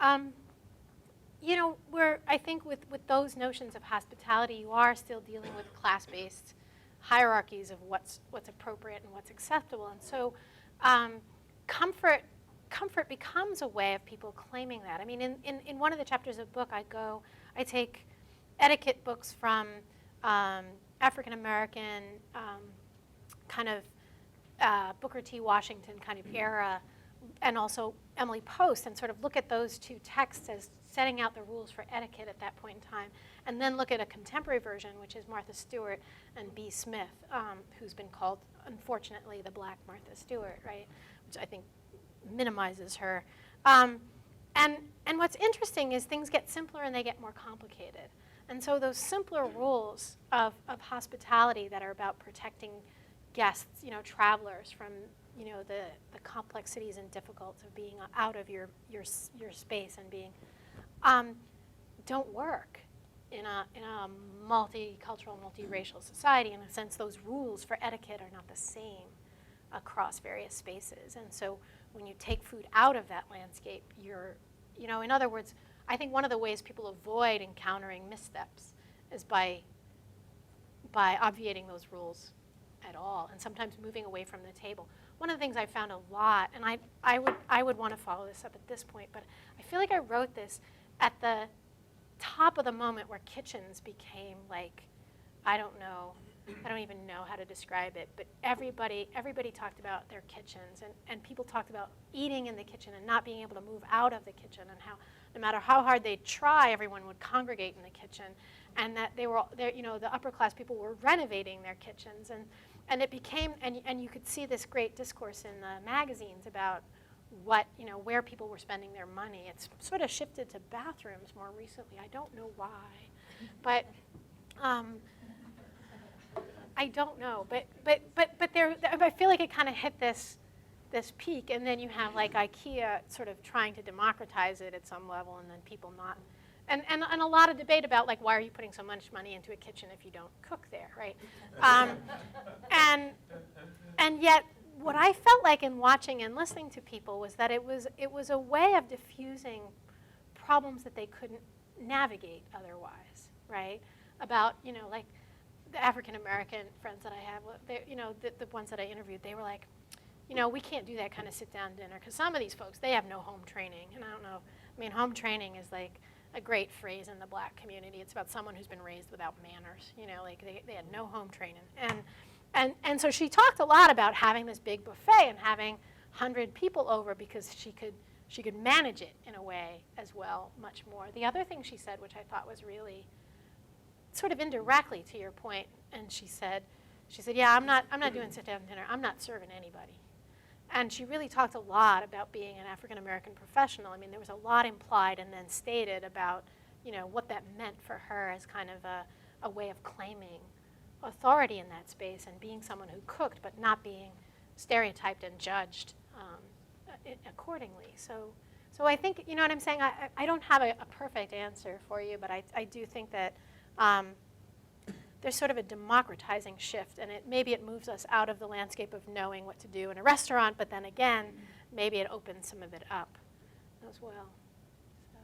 You know, I think with those notions of hospitality, you are still dealing with class-based hierarchies of what's appropriate and what's acceptable. And so comfort becomes a way of people claiming that. I mean, in one of the chapters of the book, I take etiquette books from African American kind of Booker T. Washington kind of era, and also Emily Post, and sort of look at those two texts as setting out the rules for etiquette at that point in time, and then look at a contemporary version, which is Martha Stewart and B. Smith, who's been called, unfortunately, the Black Martha Stewart, right, which I think minimizes her. And what's interesting is things get simpler and they get more complicated. And so those simpler rules of hospitality that are about protecting guests, you know, travelers from, you know, the complexities and difficulties of being out of your space and being, don't work in a multicultural, multiracial society. In a sense, those rules for etiquette are not the same across various spaces. And so when you take food out of that landscape, you know, in other words, I think one of the ways people avoid encountering missteps is by obviating those rules at all, and sometimes moving away from the table. One of the things I found a lot, and I would want to follow this up at this point, but I feel like I wrote this at the top of the moment where kitchens became like, I don't even know how to describe it, but everybody talked about their kitchens, and people talked about eating in the kitchen and not being able to move out of the kitchen, and how no matter how hard they'd try, everyone would congregate in the kitchen, and that you know, the upper class people were renovating their kitchens, and it became, and you could see this great discourse in the magazines about what, you know, where people were spending their money. It's sort of shifted to bathrooms more recently. I don't know why, but I don't know. But there, I feel like it kind of hit this peak, and then you have like IKEA sort of trying to democratize it at some level, and then people not. And a lot of debate about, like, why are you putting so much money into a kitchen if you don't cook there, right? And yet, what I felt like in watching and listening to people was that it was a way of diffusing problems that they couldn't navigate otherwise, right? About, you know, like the African American friends that I have, you know, the ones that I interviewed, they were like, you know, we can't do that kind of sit-down dinner because some of these folks, they have no home training, and I don't know. I mean, home training is like a great phrase in the Black community. It's about someone who's been raised without manners. You know, like they had no home training. And so she talked a lot about having this big buffet and having 100 people over because she could manage it in a way as well, much more. The other thing she said, which I thought was really sort of indirectly to your point, and she said, yeah, I'm not doing sit-down dinner. I'm not serving anybody. And she really talked a lot about being an African-American professional. I mean, there was a lot implied and then stated about, you know, what that meant for her as kind of a way of claiming authority in that space and being someone who cooked but not being stereotyped and judged accordingly. So I think, you know what I'm saying? I don't have a perfect answer for you, but I do think that there's sort of a democratizing shift, and maybe it moves us out of the landscape of knowing what to do in a restaurant, but then again, maybe it opens some of it up as well. So,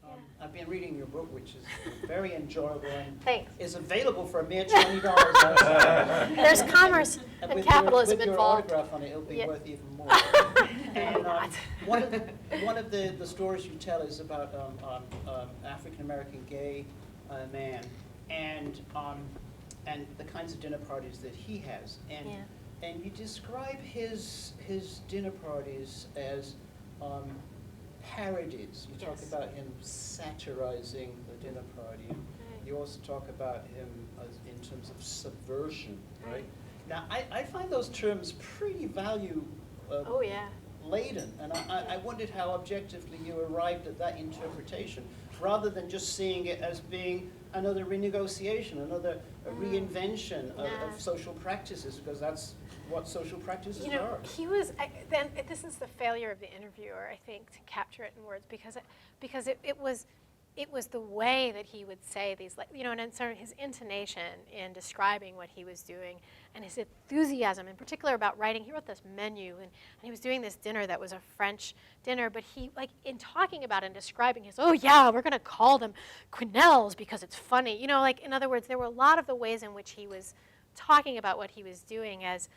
yeah. I've been reading your book, which is very enjoyable and Thanks. is available for a mere $20 outside. There's commerce and with capitalism with involved. Your autograph on it, it'll be Yeah. worth even more. And one of the stories you tell is about African-American gay man and the kinds of dinner parties that he has. And you describe his dinner parties as parodies. You talk about him satirizing the dinner party. Right. You also talk about him in terms of subversion, right? Now, I find those terms pretty Oh, yeah. laden. And I wondered how objectively you arrived at that interpretation, rather than just seeing it as being another renegotiation, another reinvention of social practices, because that's what social practices are. He was, this is the failure of the interviewer, I think, to capture it in words, because it was the way that he would say these, and sort of his intonation in describing what he was doing, and his enthusiasm, in particular about writing. He wrote this menu, and he was doing this dinner that was a French dinner, but he, in talking about it and describing his, oh yeah, we're going to call them quenelles because it's funny. In other words, there were a lot of the ways in which he was talking about what he was doing as,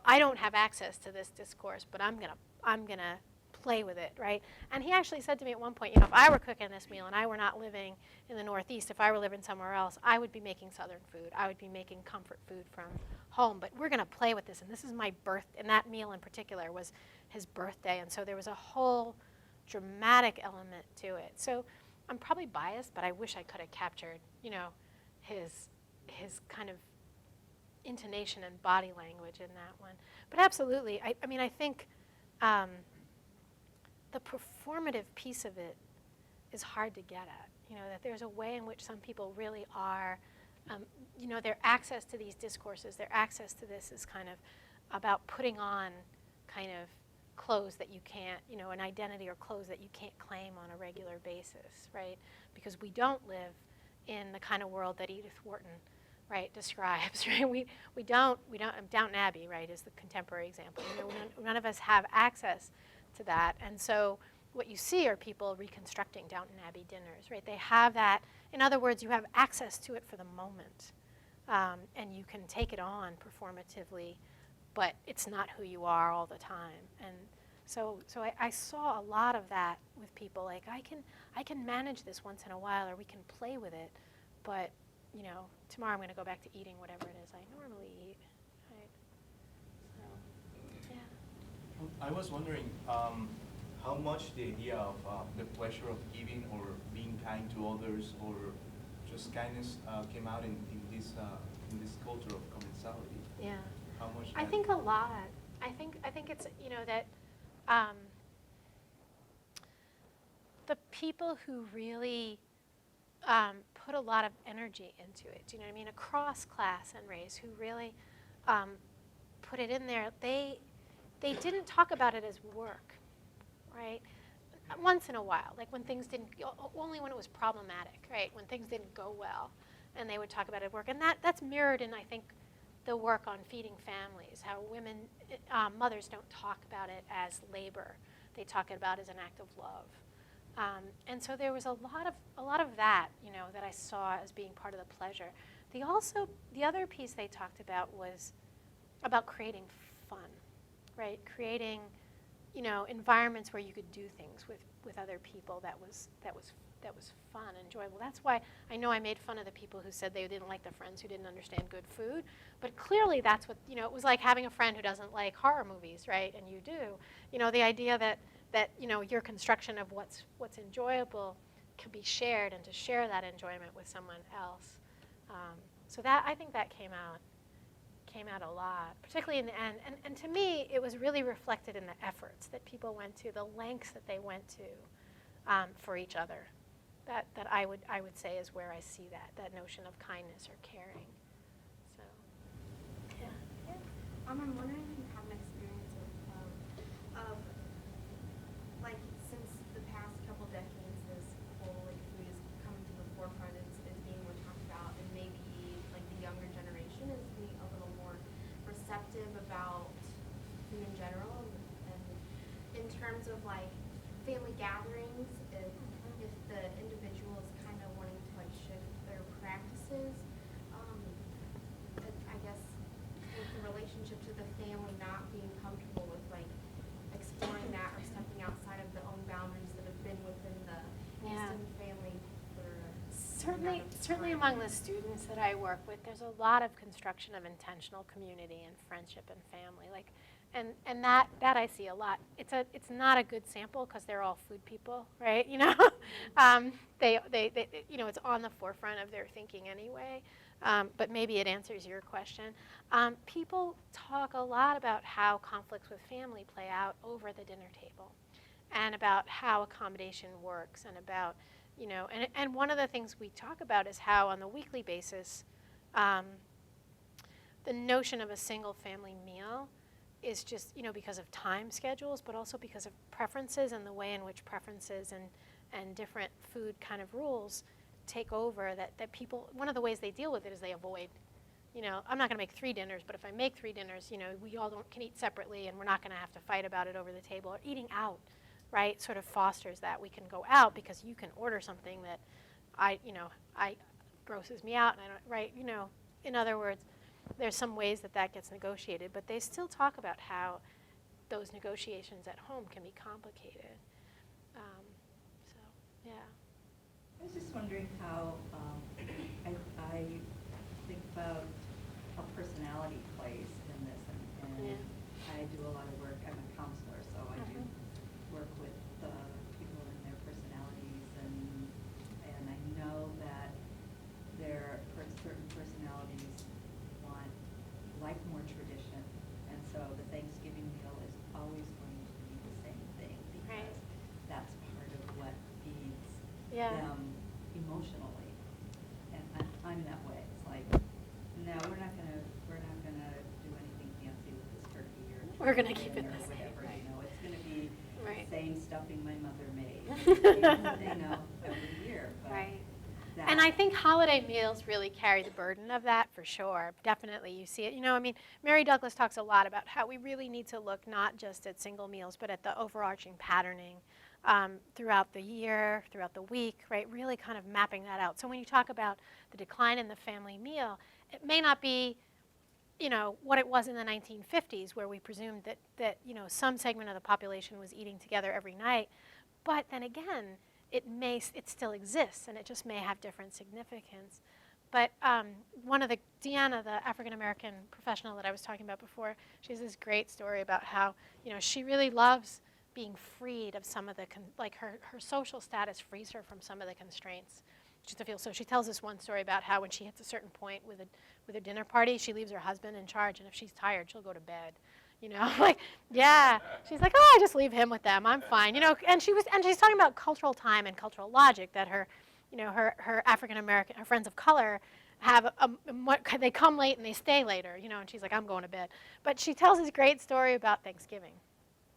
I don't have access to this discourse, but I'm gonna play with it, right? And he actually said to me at one point, if I were cooking this meal and I were not living in the Northeast, if I were living somewhere else, I would be making Southern food. I would be making comfort food from home. But we're going to play with this, and this is my birth. And that meal in particular was his birthday, and so there was a whole dramatic element to it. So I'm probably biased, but I wish I could have captured, his kind of intonation and body language in that one. But absolutely, I think. The performative piece of it is hard to get at. That there's a way in which some people really are, their access to these discourses, their access to this is kind of about putting on kind of clothes that you can't, an identity or clothes that you can't claim on a regular basis, right? Because we don't live in the kind of world that Edith Wharton, right, describes, right? We don't, Downton Abbey, right, is the contemporary example. None of us have access to that, and so what you see are people reconstructing Downton Abbey dinners, right? They have that. In other words, you have access to it for the moment, and you can take it on performatively, but it's not who you are all the time. And so I saw a lot of that with people. Like I can manage this once in a while, or we can play with it, but tomorrow I'm going to go back to eating whatever it is I normally eat. I was wondering how much the idea of the pleasure of giving or being kind to others or just kindness came out in this culture of commensality. Yeah. How much? I think a lot. I think it's that the people who really put a lot of energy into it, do you know what I mean, across class and race, who really put it in there, they didn't talk about it as work, right? Once in a while, like when things didn't, only when it was problematic, right? When things didn't go well, and they would talk about it at work. And that's mirrored in, I think, the work on feeding families, how women, mothers don't talk about it as labor. They talk about it as an act of love. And so there was a lot of that, that I saw as being part of the pleasure. The other piece they talked about was about creating fun. Right, creating, environments where you could do things with other people that was fun, enjoyable. That's why I know I made fun of the people who said they didn't like the friends who didn't understand good food, but clearly that's what, it was like having a friend who doesn't like horror movies, right? And you do. The idea that your construction of what's enjoyable can be shared, and to share that enjoyment with someone else. So that, I think that came out a lot, particularly in the end. And to me, it was really reflected in the efforts that people went to, the lengths that they went to for each other. That I would say is where I see that notion of kindness or caring. So, yeah. I'm wondering if you have an experience of like, since the past couple decades, this whole food is coming to the forefront, is being more talked about, and maybe like the younger generation is being a little more receptive about food in general, and in terms of like family gatherings, if the individual is kind of wanting to like shift their practices, I guess with the relationship to the family not being comfortable with like exploring that or stepping outside of their own boundaries that have been within the extended family for Certainly among the students that I work with, there's a lot of construction of intentional community and friendship and family. Like And that I see a lot. It's not a good sample because they're all food people, right? They it's on the forefront of their thinking anyway. But maybe it answers your question. People talk a lot about how conflicts with family play out over the dinner table, and about how accommodation works, and about and one of the things we talk about is how on the weekly basis, the notion of a single family meal is just, because of time schedules, but also because of preferences and the way in which preferences and different food kind of rules take over, that people, one of the ways they deal with it is they avoid. I'm not going to make 3 dinners, but if I make 3 dinners, we all can eat separately, and we're not going to have to fight about it over the table. Or eating out, right, sort of fosters that. We can go out because you can order something that I grosses me out, and I don't, right, in other words, there's some ways that gets negotiated, but they still talk about how those negotiations at home can be complicated. So, yeah. I was just wondering how, I think about how personality plays in this, and I do a lot of work, I'm a counselor, so I do work with people and their personalities, and I know that there are certain personalities like more tradition, and so the Thanksgiving meal is always going to be the same thing, because that's part of what feeds them emotionally. And I'm that way. It's like, no, we're not gonna do anything fancy with this turkey, or we're gonna keep it or the same, whatever. right. It's gonna be Right. the same stuffing my mother made, every year. But Right. And I think holiday meals really carry the burden of that, for sure. Definitely, you see it. Mary Douglas talks a lot about how we really need to look not just at single meals, but at the overarching patterning throughout the year, throughout the week, right? Really kind of mapping that out. So when you talk about the decline in the family meal, it may not be, what it was in the 1950s, where we presumed that some segment of the population was eating together every night. But then again, it still exists, and it just may have different significance. But Deanna, the African-American professional that I was talking about before, she has this great story about how, she really loves being freed of some of the, her social status frees her from some of the constraints. So she tells this one story about how when she hits a certain point with a dinner party, she leaves her husband in charge, and if she's tired, she'll go to bed. She's like, oh, I just leave him with them. I'm fine, And she's talking about cultural time and cultural logic, that her African American, her friends of color have they come late and they stay later, And she's like, I'm going to bed. But she tells this great story about Thanksgiving,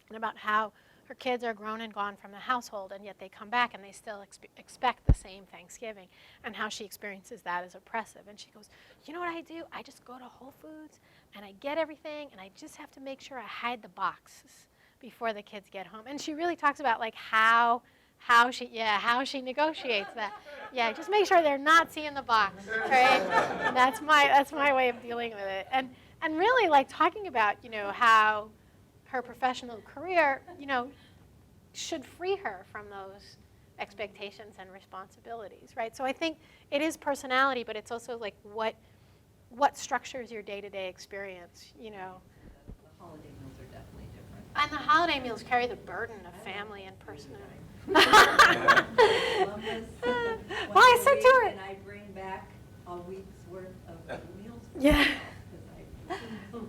and about how her kids are grown and gone from the household, and yet they come back and they still expect the same Thanksgiving, and how she experiences that as oppressive. And she goes, you know what I do? I just go to Whole Foods and I get everything, and I just have to make sure I hide the boxes before the kids get home. And she really talks about how she negotiates that. Yeah, just make sure they're not seeing the box, right? And that's my way of dealing with it. And really talking about how her professional career, should free her from those expectations and responsibilities, right? So I think it is personality, but it's also what structures your day-to-day experience, The holiday meals are definitely different. And the holiday meals carry the burden of family and personality. Columbus, Well, I said to her. And I bring back a week's worth of meals. Yeah.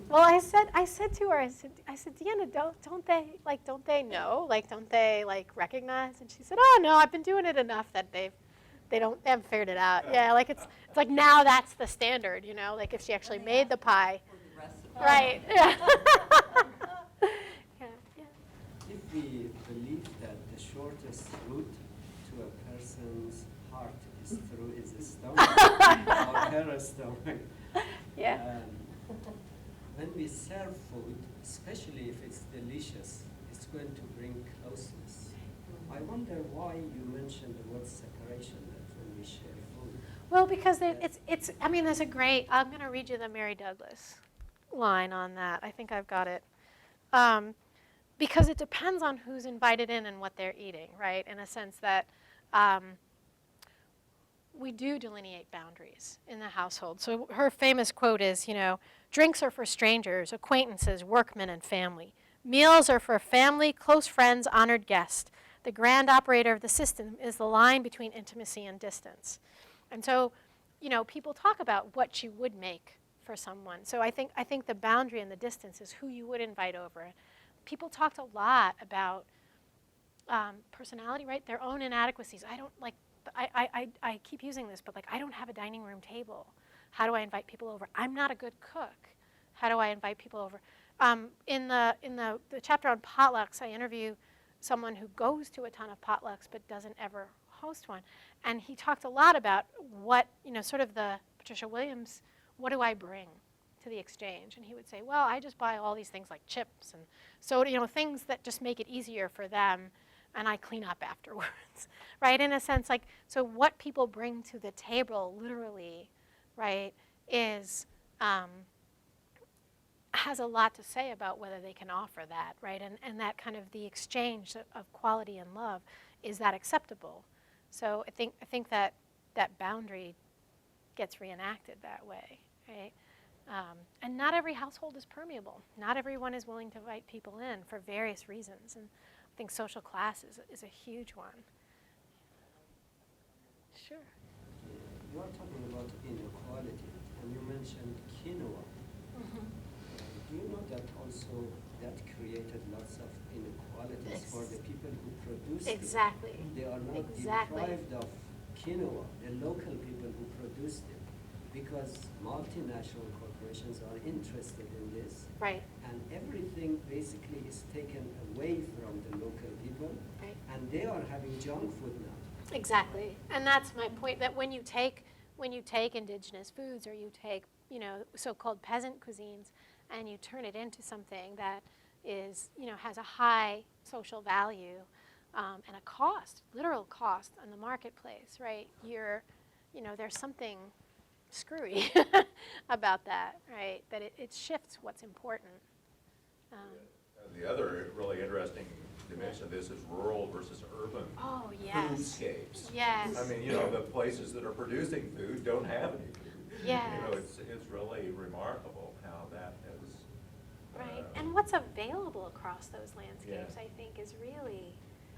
Well, I said to her, I said, Deanna, don't they know? Don't they recognize? And she said, oh no, I've been doing it enough that they haven't figured it out. Yeah, it's like now that's the standard, if she actually made the pie. Right. Yeah. If we believe that the shortest route to a person's heart is through his stomach or her stomach, Yeah. when we serve food, especially if it's delicious, it's going to bring closeness. I wonder why you mentioned the word separation, that when we share food. Well, because there's a great, I'm going to read you the Mary Douglas line on that. I think I've got it. Because it depends on who's invited in and what they're eating, right? In a sense that we do delineate boundaries in the household. So her famous quote is, drinks are for strangers, acquaintances, workmen, and family. Meals are for family, close friends, honored guests. The grand operator of the system is the line between intimacy and distance. And so, people talk about what you would make for someone. So I think the boundary and the distance is who you would invite over. People talked a lot about personality, right? Their own inadequacies. I keep using this, but I don't have a dining room table. How do I invite people over? I'm not a good cook. How do I invite people over? In the chapter on potlucks, I interview someone who goes to a ton of potlucks but doesn't ever host one. And he talked a lot about what, sort of the Patricia Williams, what do I bring to the exchange? And he would say, well, I just buy all these things like chips and soda, things that just make it easier for them, and I clean up afterwards, right? In a sense, so what people bring to the table, literally, right, has a lot to say about whether they can offer that, right? And that kind of the exchange of quality and love, is that acceptable? So I think that boundary gets reenacted that way, right? And not every household is permeable. Not everyone is willing to invite people in for various reasons. And I think social class is a huge one. Sure. You are talking about inequality, and you mentioned quinoa. Mm-hmm. Do you know that also that created lots of inequalities for the people who produce Exactly. it? They are not Exactly. deprived of quinoa, the local people who produced it, because multinational corporations are interested in this. Right. And everything basically is taken away from the local people, Right. and they are having junk food now. Exactly. And that's my point, that when you take indigenous foods, or you take, so-called peasant cuisines, and you turn it into something that is, has a high social value and a cost, literal cost on the marketplace, right? There's something screwy about that, right? That it shifts what's important. The other really interesting dimension of this is rural versus urban Oh, yes. foodscapes. Yes. I mean, the places that are producing food don't have any food. Yes. It's really remarkable how that has. Right. And what's available across those landscapes, Yeah. I think, is really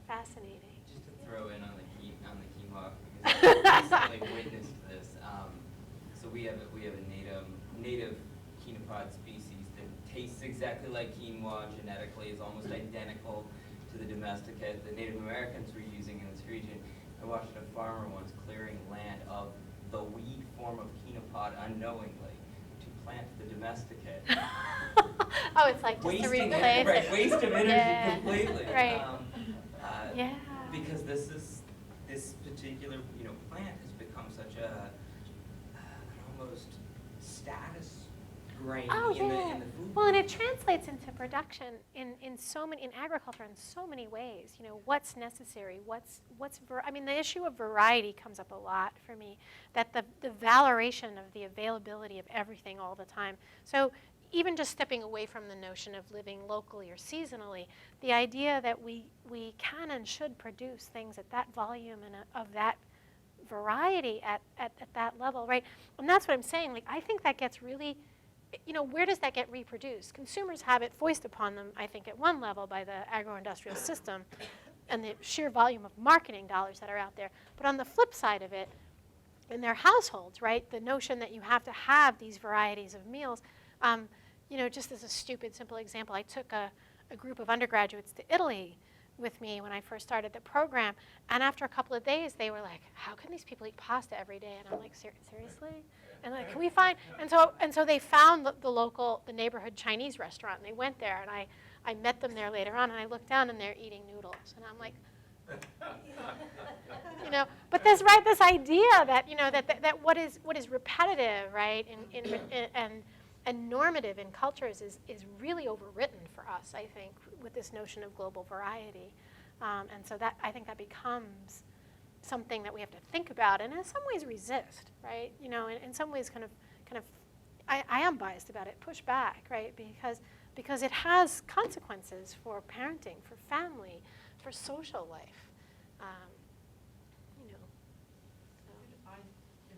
fascinating. Just to throw in on the quinoa, because I recently witnessed this. So we have a native quinopod species that tastes exactly like quinoa genetically, is almost identical to the domesticate that Native Americans were using in this region. I watched a farmer once clearing land of the weed form of quinopod unknowingly to plant the domesticate. Oh, it's like just to Wasting replace right, it. waste of energy Yeah. completely. Right. Yeah. Because this particular plant has become such an almost status grain Oh, in yeah. the food. Well, and it translates into production in agriculture in so many ways. What's necessary, the issue of variety comes up a lot for me, that the valorization of the availability of everything all the time. So even just stepping away from the notion of living locally or seasonally, the idea that we can and should produce things at that volume and of that variety at that level, right? And that's what I'm saying. I think that gets really, where does that get reproduced? Consumers have it foisted upon them, I think, at one level by the agro-industrial system and the sheer volume of marketing dollars that are out there. But on the flip side of it, in their households, right, the notion that you have to have these varieties of meals, just as a stupid, simple example, I took a group of undergraduates to Italy with me when I first started the program, and after a couple of days, they were like, how can these people eat pasta every day? And I'm like, seriously? And can we find, and so they found the neighborhood Chinese restaurant, and they went there, and I met them there later on, and I looked down, and they're eating noodles, and I'm like, but this idea that that what is repetitive, right, and normative in cultures is really overwritten for us, I think, with this notion of global variety, and so that I think that becomes something that we have to think about and in some ways resist, right? In some ways kind of I am biased about it, push back, right? Because it has consequences for parenting, for family, for social life. I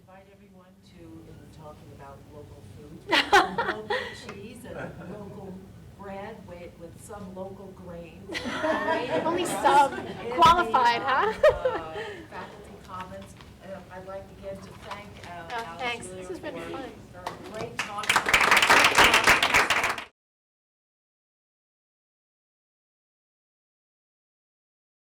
invite everyone to, in talking about local food, local cheese and local bread with some local grains. Only some qualified, huh? Faculty comments. I'd like again to thank Oh, thanks. Julia This has been for fun. her great